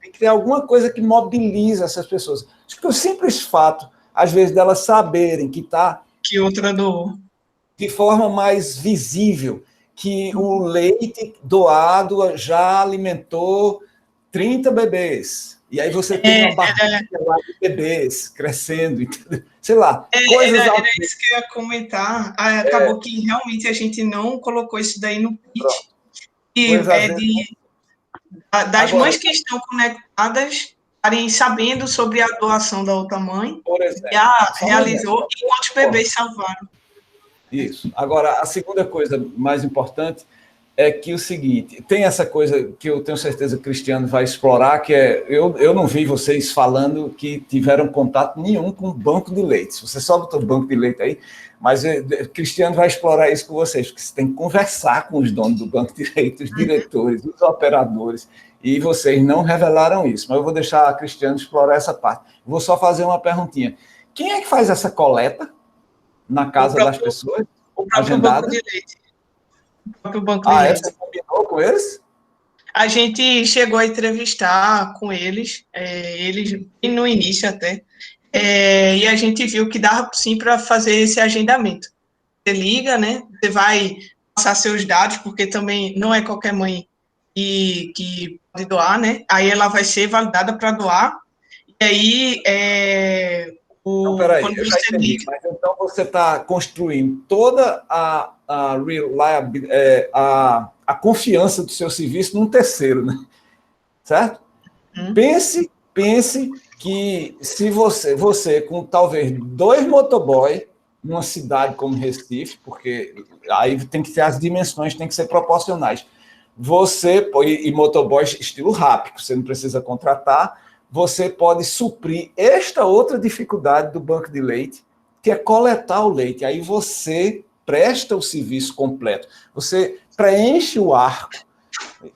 Tem que ter alguma coisa que mobilize essas pessoas. Acho que o simples fato, às vezes, delas saberem que outra doou de forma mais visível, que o leite doado já alimentou 30 bebês. E aí você tem uma barriga de bebês crescendo, entendeu? Sei lá. Era isso que eu ia comentar. Acabou que realmente a gente não colocou isso daí no pitch. E das mães que estão conectadas estarem sabendo sobre a doação da outra mãe, por exemplo, já realizou e quantos bebês salvaram. Isso. Agora, a segunda coisa mais importante é que o seguinte, tem essa coisa que eu tenho certeza que o Cristiano vai explorar, que eu não vi vocês falando que tiveram contato nenhum com o banco de leite. Você só botou banco de leite aí, mas o Cristiano vai explorar isso com vocês, porque você tem que conversar com os donos do banco de leite, os diretores, os operadores, e vocês não revelaram isso, mas eu vou deixar a Cristiano explorar essa parte. Vou só fazer uma perguntinha. Quem é que faz essa coleta na casa das pessoas? O próprio banco de leite. O próprio banco de leite. Você combinou com eles? A gente chegou a entrevistar com eles no início até, e a gente viu que dava sim para fazer esse agendamento. Você liga, né? Você vai passar seus dados, porque também não é qualquer mãe que pode doar, né? Aí ela vai ser validada para doar, e aí Então, peraí, eu já entendi, mas então você está construindo toda a confiança do seu serviço num terceiro, né? Certo? Pense que se você com talvez 2 motoboy numa cidade como Recife, porque aí tem que ter as dimensões, tem que ser proporcionais. E motoboys estilo rápido, você não precisa contratar, você pode suprir esta outra dificuldade do banco de leite, que é coletar o leite. Aí você presta o serviço completo. Você preenche o arco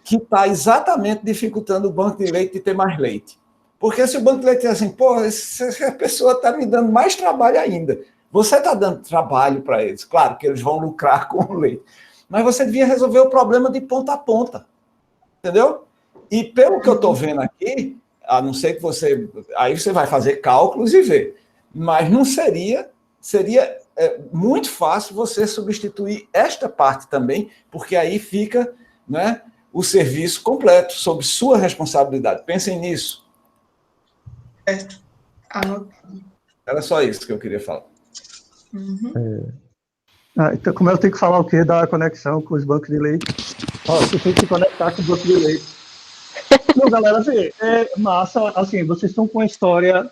que está exatamente dificultando o banco de leite de ter mais leite. Porque se o banco de leite diz assim, pô, essa pessoa está me dando mais trabalho ainda. Você está dando trabalho para eles. Claro que eles vão lucrar com o leite. Mas você devia resolver o problema de ponta a ponta. Entendeu? E pelo que eu estou vendo aqui, a não ser que você... Aí você vai fazer cálculos e ver. Mas não seria muito fácil você substituir esta parte também, porque aí fica, né, o serviço completo, sob sua responsabilidade. Pensem nisso. Certo. Era só isso que eu queria falar. Então, como eu tenho que falar o quê da conexão com os bancos de leite? Você tem que se conectar com os bancos de leite. Não, galera, vê, é massa, assim, vocês estão com a história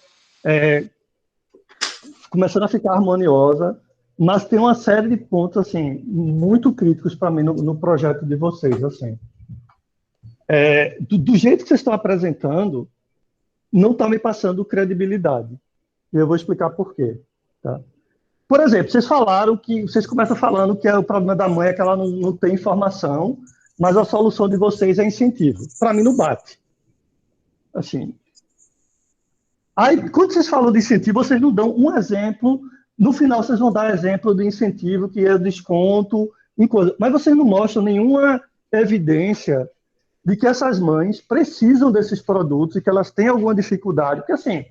começando a ficar harmoniosa, mas tem uma série de pontos, assim, muito críticos para mim no projeto de vocês, assim. Do jeito que vocês estão apresentando, não está me passando credibilidade. E eu vou explicar por quê, tá? Por exemplo, vocês começam falando que o problema da mãe é que ela não tem informação, mas a solução de vocês é incentivo. Para mim, não bate. Assim. Aí, quando vocês falam de incentivo, vocês não dão um exemplo. No final, vocês vão dar exemplo de incentivo, que é desconto, em coisa. Mas vocês não mostram nenhuma evidência de que essas mães precisam desses produtos e que elas têm alguma dificuldade. Porque, assim,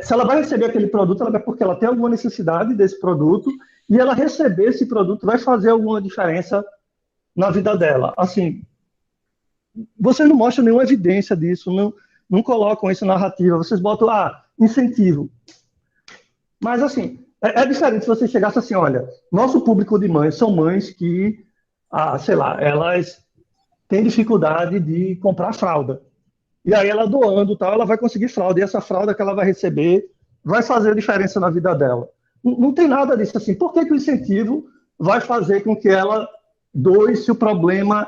se ela vai receber aquele produto, ela vai porque ela tem alguma necessidade desse produto, e ela receber esse produto vai fazer alguma diferença na vida dela. Assim, vocês não mostram nenhuma evidência disso, não colocam isso na narrativa, vocês botam, incentivo. Mas, assim, é diferente se você chegasse assim, olha, nosso público de mães são mães que, sei lá, elas têm dificuldade de comprar fralda. E aí ela doando, tal, ela vai conseguir fralda, e essa fralda que ela vai receber vai fazer diferença na vida dela. Não tem nada disso assim. Por que o incentivo vai fazer com que ela doe se o problema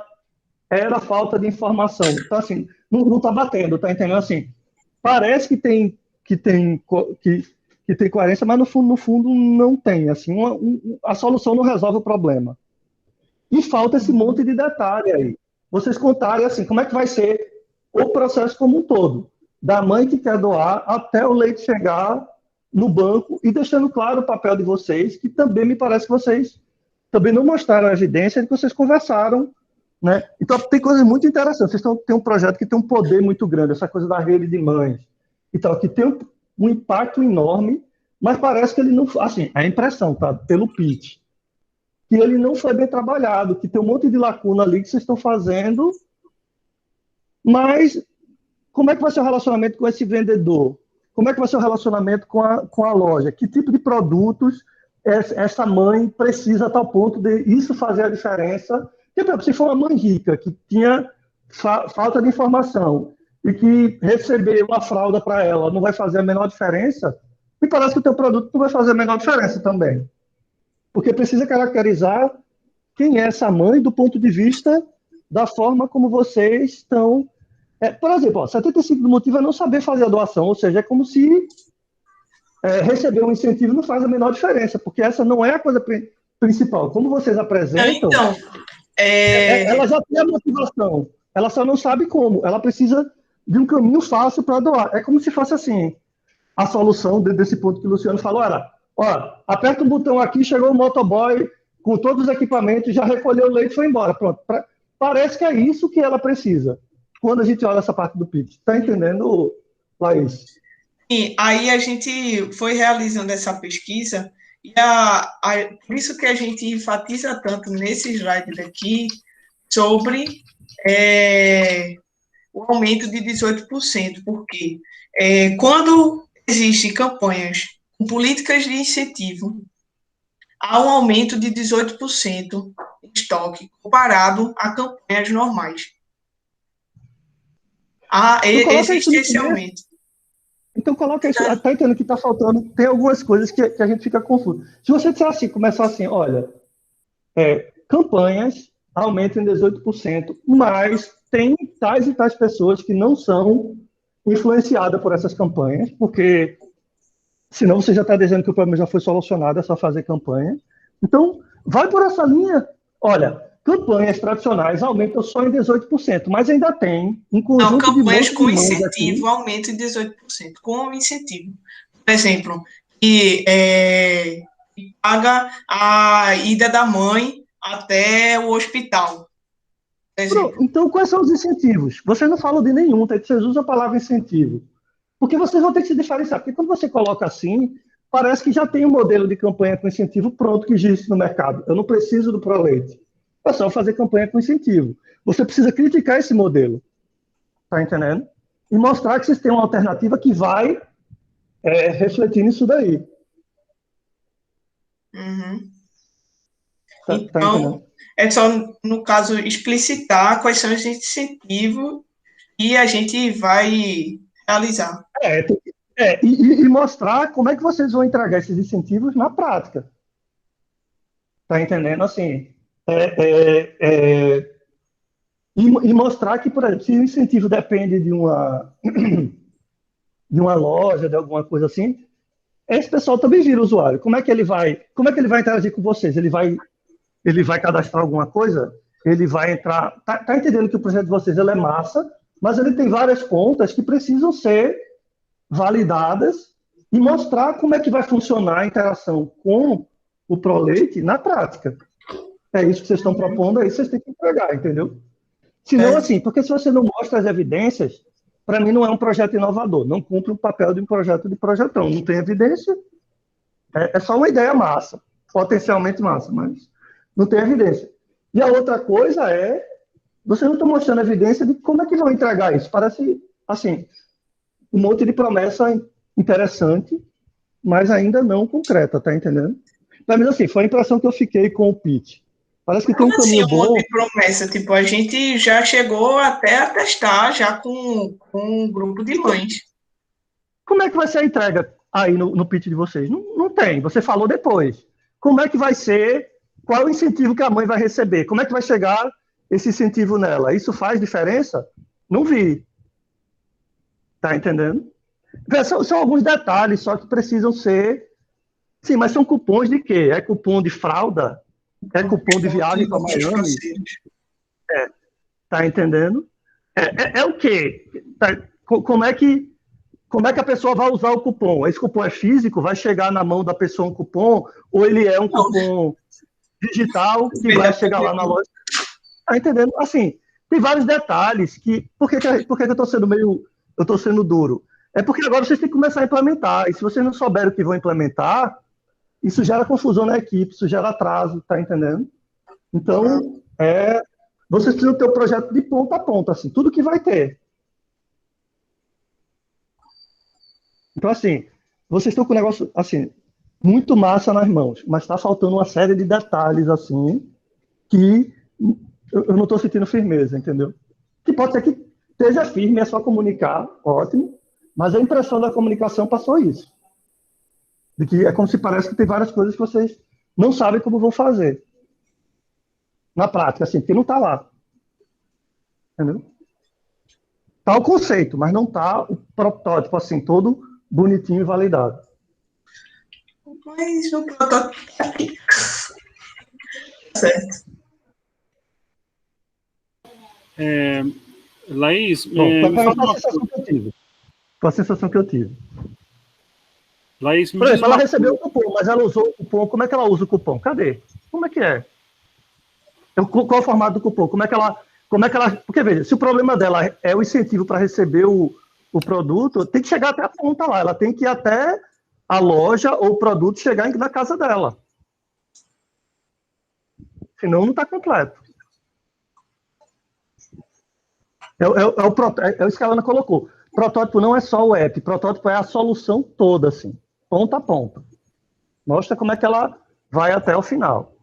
era a falta de informação? Então, assim, não está batendo, tá entendendo? Assim, parece que tem coerência, mas no fundo não tem. Assim, a solução não resolve o problema. E falta esse monte de detalhe aí. Vocês contarem, assim, como é que vai ser o processo como um todo, da mãe que quer doar até o leite chegar no banco, e deixando claro o papel de vocês, que também me parece que vocês também não mostraram a evidência de que vocês conversaram, né? Então, tem coisas muito interessantes. Vocês têm um projeto que tem um poder muito grande, essa coisa da rede de mães, então, que tem um impacto enorme, mas parece que ele não... Assim, é a impressão, tá? Pelo pitch, que ele não foi bem trabalhado, que tem um monte de lacuna ali que vocês estão fazendo. Mas como é que vai ser o relacionamento com esse vendedor? Como é que vai ser o relacionamento com a loja? Que tipo de produtos essa mãe precisa a tal ponto de isso fazer a diferença? Porque, se for uma mãe rica que tinha falta de informação e que receber uma fralda para ela não vai fazer a menor diferença, me parece que o teu produto não vai fazer a menor diferença também. Porque precisa caracterizar quem é essa mãe do ponto de vista da forma como vocês estão... por exemplo, 75 do motivo é não saber fazer a doação, ou seja, é como se receber um incentivo não faz a menor diferença, porque essa não é a coisa principal. Como vocês apresentam, então, ela já tem a motivação, ela só não sabe como, ela precisa de um caminho fácil para doar. É como se fosse assim, a solução desse ponto que o Luciano falou era, aperta um botão aqui, chegou o motoboy com todos os equipamentos, já recolheu o leite e foi embora. Pronto. parece que é isso que ela precisa, quando a gente olha essa parte do pitch. Está entendendo, Laís? E aí a gente foi realizando essa pesquisa, e por isso que a gente enfatiza tanto nesse slide daqui sobre o aumento de 18%, porque quando existem campanhas com políticas de incentivo, há um aumento de 18% em estoque, comparado a campanhas normais. Existe esse aumento. Então coloca isso, tá entendendo que está faltando, tem algumas coisas que a gente fica confuso. Se você disser assim, começar assim, olha, campanhas aumentam em 18%, mas tem tais e tais pessoas que não são influenciadas por essas campanhas, porque senão você já está dizendo que o problema já foi solucionado, é só fazer campanha. Então, vai por essa linha. Olha, campanhas tradicionais aumentam só em 18%, mas ainda tem um conjunto de campanhas com incentivo aqui. Aumenta em 18%, com incentivo. Por exemplo, que paga a ida da mãe até o hospital. Então, quais são os incentivos? Vocês não falam de nenhum, tá? Vocês usam a palavra incentivo. Porque vocês vão ter que se diferenciar. Porque quando você coloca assim, parece que já tem um modelo de campanha com incentivo pronto que existe no mercado. Eu não preciso do ProLeite. É só fazer campanha com incentivo. Você precisa criticar esse modelo. Tá entendendo? E mostrar que vocês têm uma alternativa que vai refletir nisso daí. Uhum. Tá então, é só, no caso, explicitar quais são os incentivos que a gente vai realizar. E mostrar como é que vocês vão entregar esses incentivos na prática. Tá entendendo? Assim, e mostrar que, por exemplo, se o incentivo depende de uma loja, de alguma coisa assim, esse pessoal também vira usuário. Como é que ele vai interagir com vocês? Ele vai cadastrar alguma coisa? Ele vai entrar... Tá entendendo que o projeto de vocês ele é massa, mas ele tem várias pontas que precisam ser validadas e mostrar como é que vai funcionar a interação com o ProLeite na prática. É isso que vocês estão propondo, aí vocês têm que entregar, entendeu? Senão, assim, porque se você não mostra as evidências, para mim não é um projeto inovador, não cumpre o papel de um projeto de projetão. Não tem evidência, é só uma ideia massa, potencialmente massa, mas não tem evidência. E a outra coisa vocês não estão mostrando evidência de como é que vão entregar isso. Parece, assim, um monte de promessa interessante, mas ainda não concreta, tá entendendo? Mas, assim, foi a impressão que eu fiquei com o pitch. Parece que tem um caminho bom. Um monte de promessa, tipo, a gente já chegou até a testar já com um grupo de mães. Como é que vai ser a entrega aí no pitch de vocês? Não tem, você falou depois. Como é que vai ser, qual é o incentivo que a mãe vai receber? Como é que vai chegar esse incentivo nela? Isso faz diferença? Não vi. Tá entendendo? São alguns detalhes só que precisam ser... Sim, mas são cupons de quê? É cupom de fralda? É cupom de viagem para Miami? Tá entendendo? É o quê? Como é que a pessoa vai usar o cupom? Esse cupom é físico? Vai chegar na mão da pessoa um cupom? Ou ele é um cupom digital que vai chegar lá na loja? Tá entendendo? Assim, tem vários detalhes que... Por que eu estou sendo eu estou sendo duro? É porque agora vocês têm que começar a implementar. E se vocês não souberem o que vão implementar, isso gera confusão na equipe, isso gera atraso, tá entendendo? Então, vocês precisam ter o projeto de ponta a ponta, assim, tudo que vai ter. Então, assim, vocês estão com um negócio, assim, muito massa nas mãos, mas está faltando uma série de detalhes, assim, que eu não estou sentindo firmeza, entendeu? Que pode ser que esteja firme, é só comunicar, ótimo, mas a impressão da comunicação passou isso. De que é como se parece que tem várias coisas que vocês não sabem como vão fazer. Na prática, assim, porque não está lá. Entendeu? Está o conceito, mas não está o protótipo, assim, todo bonitinho e validado. Mas o protótipo está aqui. Certo. Laís, foi a sensação que eu tive. Laís, por exemplo, ela recebeu o cupom, mas ela usou o cupom. Como é que ela usa o cupom? Cadê? Como é que é? Qual é o formato do cupom? Como é que ela como é que ela... Porque, veja, se o problema dela é o incentivo para receber o produto, tem que chegar até a ponta lá. Ela tem que ir até a loja ou o produto chegar na casa dela. Senão, não está completo. É isso que a Ana colocou. Protótipo não é só o app. Protótipo é a solução toda, assim. Ponta a ponta. Mostra como é que ela vai até o final.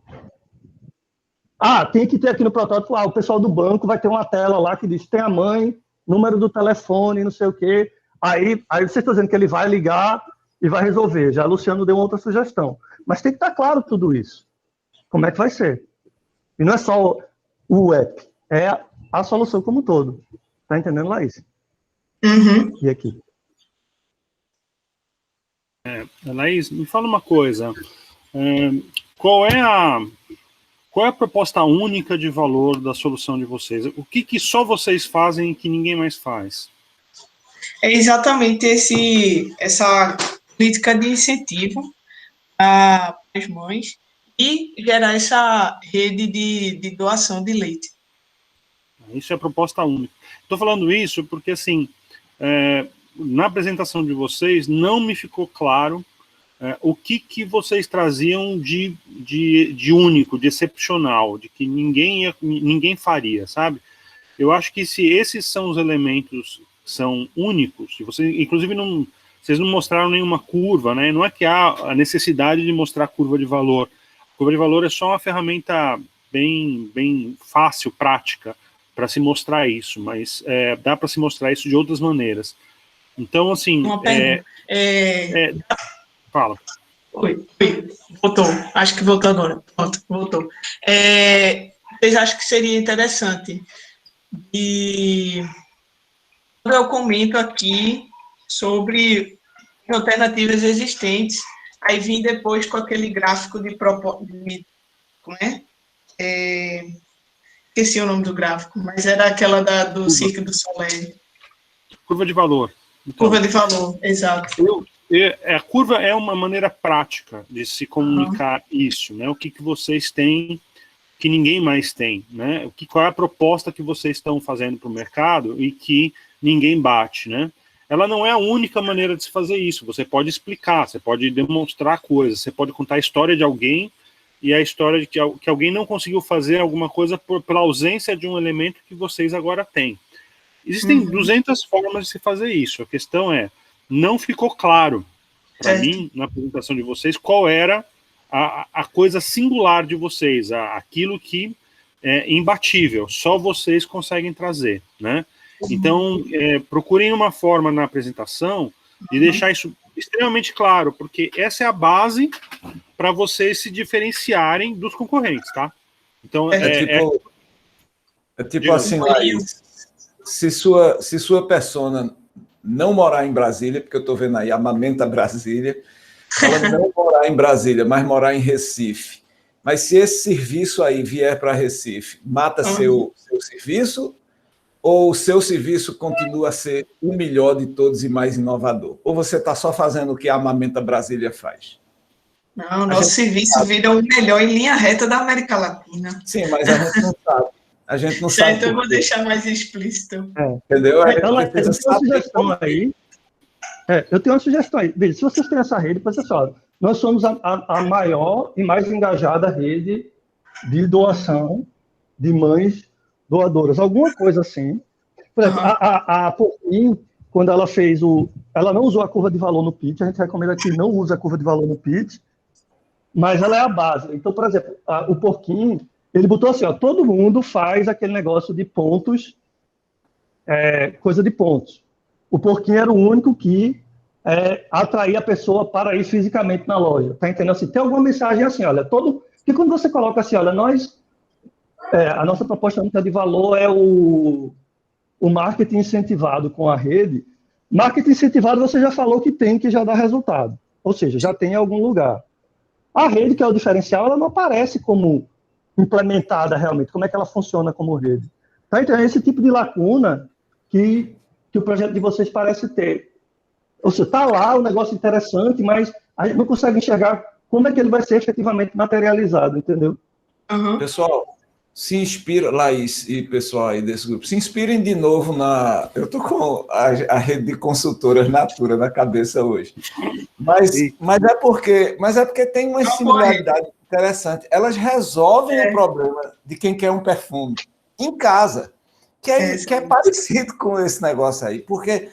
Tem que ter aqui no protótipo, o pessoal do banco vai ter uma tela lá que diz, tem a mãe, número do telefone, não sei o quê. Aí vocês estão dizendo que ele vai ligar e vai resolver. Já o Luciano deu outra sugestão. Mas tem que estar claro tudo isso. Como é que vai ser? E não é só o app, é a solução como um todo. Tá entendendo, Laís? Uhum. E aqui? Laís, me fala uma coisa. Qual é a proposta única de valor da solução de vocês? O que só vocês fazem e que ninguém mais faz? É exatamente essa política de incentivo para as mães e gerar essa rede de doação de leite. Isso é a proposta única. Estou falando isso porque, assim, na apresentação de vocês, não me ficou claro o que vocês traziam de único, de excepcional, de que ninguém faria, sabe? Eu acho que se esses são os elementos que são únicos, inclusive vocês não mostraram nenhuma curva, né? Não é que há a necessidade de mostrar curva de valor. A curva de valor é só uma ferramenta bem fácil, prática, para se mostrar isso, mas dá para se mostrar isso de outras maneiras. Então, assim... Uma pergunta. Fala. Oi, voltou. Acho que voltou agora. Pronto, voltou. Vocês acham que seria interessante eu comento aqui sobre alternativas existentes, aí vim depois com aquele gráfico como é? Esqueci o nome do gráfico, mas era aquela do Cirque du Soleil. Curva de valor. Então, curva de valor, exato. A curva é uma maneira prática de se comunicar isso, né? O que vocês têm que ninguém mais tem, né? Qual é a proposta que vocês estão fazendo para o mercado e que ninguém bate, né? Ela não é a única maneira de se fazer isso. Você pode explicar, você pode demonstrar coisas, você pode contar a história de alguém e a história de que alguém não conseguiu fazer alguma coisa pela ausência de um elemento que vocês agora têm. Existem 200 formas de se fazer isso. A questão não ficou claro para mim, na apresentação de vocês, qual era a coisa singular de vocês, aquilo que é imbatível, só vocês conseguem trazer, né? Então, procurem uma forma na apresentação de deixar isso extremamente claro, porque essa é a base para vocês se diferenciarem dos concorrentes, tá? Então, tipo assim, Laís, se sua persona não morar em Brasília, porque eu estou vendo aí, Amamenta Brasília, ela não morar em Brasília, mas morar em Recife. Mas se esse serviço aí vier para Recife, mata seu serviço, ou o seu serviço continua a ser o melhor de todos e mais inovador? Ou você está só fazendo o que a Amamenta Brasília faz? Não, nosso serviço vira o melhor em linha reta da América Latina. Sim, mas a gente não sabe. A gente não sabe. Então eu vou deixar mais explícito. Entendeu? Eu tenho uma sugestão aí. Eu tenho uma sugestão aí. Veja, se vocês têm essa rede, pensa só, nós somos a maior e mais engajada rede de doação de mães doadoras. Alguma coisa assim. Por exemplo, a Porquinho, quando ela fez ela não usou a curva de valor no pitch, a gente recomenda que não use a curva de valor no pitch, mas ela é a base. Então, por exemplo, o Porquinho, ele botou assim, todo mundo faz aquele negócio de pontos, coisa de pontos. O Porquinho era o único que atraía a pessoa para ir fisicamente na loja. Tá entendendo? Assim, tem alguma mensagem assim, olha, porque quando você coloca assim, olha, a nossa proposta única de valor é o marketing incentivado com a rede. Marketing incentivado você já falou que já dá resultado. Ou seja, já tem em algum lugar. A rede, que é o diferencial, ela não aparece como implementada realmente. Como é que ela funciona como rede? Tá? Então, é esse tipo de lacuna que o projeto de vocês parece ter. Ou seja, está lá um negócio interessante, mas a gente não consegue enxergar como é que ele vai ser efetivamente materializado, entendeu? Pessoal, se inspira, Laís e pessoal aí desse grupo, se inspirem de novo na... Eu estou com a rede de consultoras Natura na cabeça hoje. Mas é porque tem uma similaridade interessante. Elas resolvem o problema de quem quer um perfume em casa, que é parecido com esse negócio aí. Porque,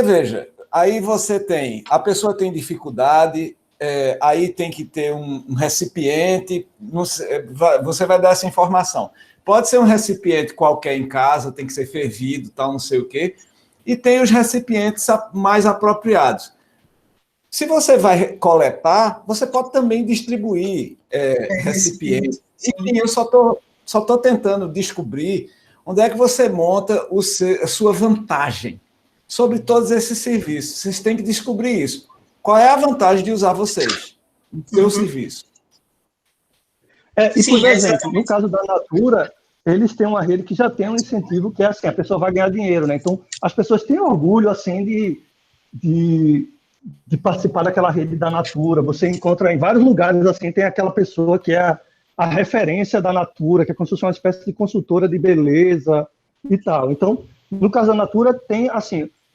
veja, aí a pessoa tem dificuldade... aí tem que ter um recipiente, você vai dar essa informação. Pode ser um recipiente qualquer em casa, tem que ser fervido, tal, não sei o quê, e tem os recipientes mais apropriados. Se você vai coletar, você pode também distribuir recipientes. E eu só tô tentando descobrir onde é que você monta a sua vantagem sobre todos esses serviços. Vocês têm que descobrir isso. Qual é a vantagem de usar vocês no seu serviço? E, por exemplo, no caso da Natura, eles têm uma rede que já tem um incentivo, que é assim, a pessoa vai ganhar dinheiro, né? Então, as pessoas têm orgulho, assim, de participar daquela rede da Natura. Você encontra em vários lugares, assim, tem aquela pessoa que é a referência da Natura, que é como se fosse uma espécie de consultora de beleza e tal. Então, no caso da Natura, tem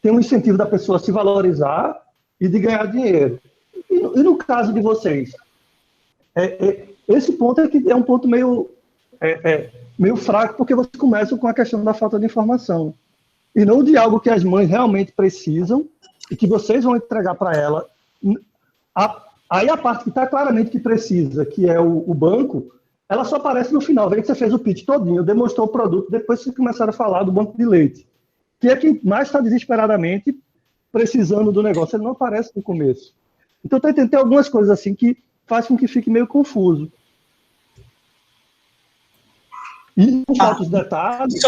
um incentivo da pessoa se valorizar e de ganhar dinheiro. E no caso de vocês? Esse ponto é um ponto meio fraco, porque vocês começam com a questão da falta de informação. E não de algo que as mães realmente precisam e que vocês vão entregar para ela. Aí a parte que está claramente que precisa, que é o banco, ela só aparece no final. Vê que você fez o pitch todinho, demonstrou o produto, depois vocês começaram a falar do banco de leite, que é quem mais está desesperadamente precisando do negócio, ele não aparece no começo. Então, tem algumas coisas assim que faz com que fique meio confuso. E com outros detalhes...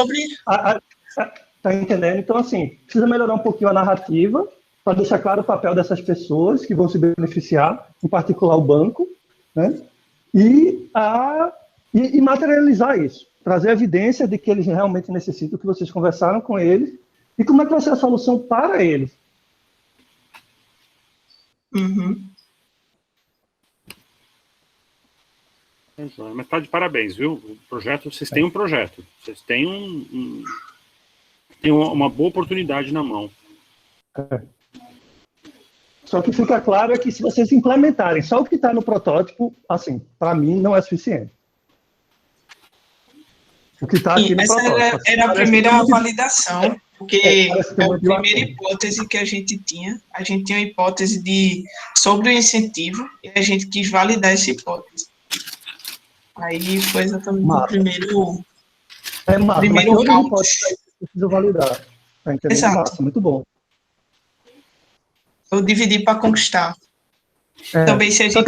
Tá entendendo? Então, assim, precisa melhorar um pouquinho a narrativa para deixar claro o papel dessas pessoas que vão se beneficiar, em particular o banco, né? E materializar isso. Trazer evidência de que eles realmente necessitam, que vocês conversaram com eles, e como é que vai ser a solução para eles. Mas tá de parabéns, viu? O projeto, vocês têm um projeto, vocês têm uma boa oportunidade na mão. Só que fica claro que se vocês implementarem só o que está no protótipo, assim, para mim não é suficiente. O que está aqui no protótipo. Era a primeira validação, porque a primeira hipótese que a gente tinha uma hipótese sobre o incentivo, e a gente quis validar essa hipótese. Aí foi exatamente o primeiro... primeiro cálculo. Preciso validar. Tá entendendo? Exato. Massa, muito bom. Eu dividi para conquistar. Também se a gente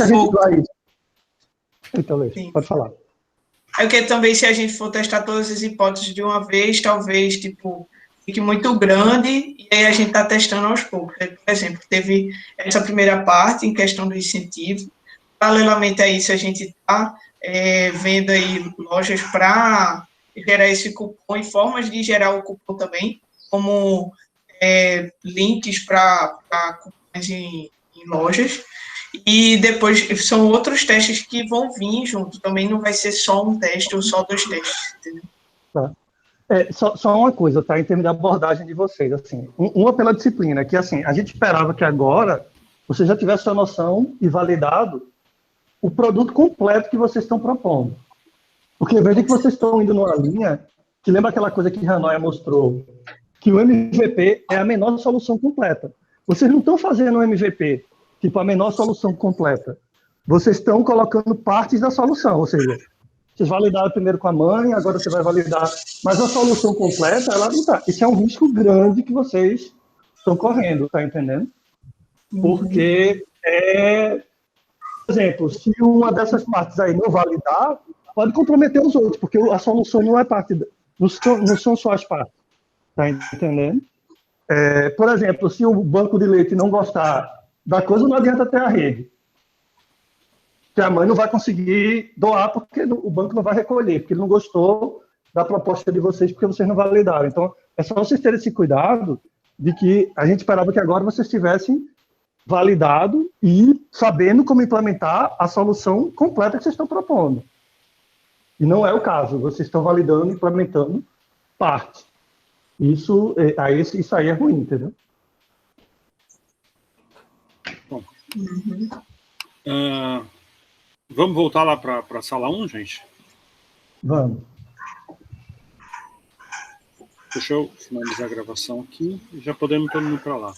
Então, pode falar. Porque também se a gente for testar todas as hipóteses de uma vez, talvez, fique muito grande, e aí a gente está testando aos poucos. Por exemplo, teve essa primeira parte em questão do incentivo. Paralelamente a isso, a gente está vendo aí lojas para gerar esse cupom e formas de gerar o cupom também, como links para cupons em lojas. E depois são outros testes que vão vir junto. Também não vai ser só um teste ou só 2 testes, entendeu? Tá. Só uma coisa, tá? Em termos de abordagem de vocês, assim, uma pela disciplina, que assim, a gente esperava que agora você já tivesse a noção e validado o produto completo que vocês estão propondo. Porque veja que vocês estão indo numa linha que lembra aquela coisa que Hanoi mostrou, que o MVP é a menor solução completa. Vocês não estão fazendo um MVP, tipo, a menor solução completa. Vocês estão colocando partes da solução, ou seja, vocês validaram primeiro com a mãe, agora você vai validar, mas a solução completa, ela não está. Isso é um risco grande que vocês estão correndo, tá entendendo? Porque, por exemplo, se uma dessas partes aí não validar, pode comprometer os outros, porque a solução não é parte, não são só as partes, tá entendendo? Por exemplo, se o banco de leite não gostar da coisa, não adianta ter a rede. Que a mãe não vai conseguir doar porque o banco não vai recolher, porque ele não gostou da proposta de vocês, porque vocês não validaram. Então, é só vocês terem esse cuidado de que a gente esperava que agora vocês tivessem validado e sabendo como implementar a solução completa que vocês estão propondo. E não é o caso, vocês estão validando, implementando parte. Isso aí é ruim, entendeu? Bom. Vamos voltar lá para a sala 1, gente? Vamos. Deixa eu finalizar a gravação aqui e já podemos todo mundo para lá.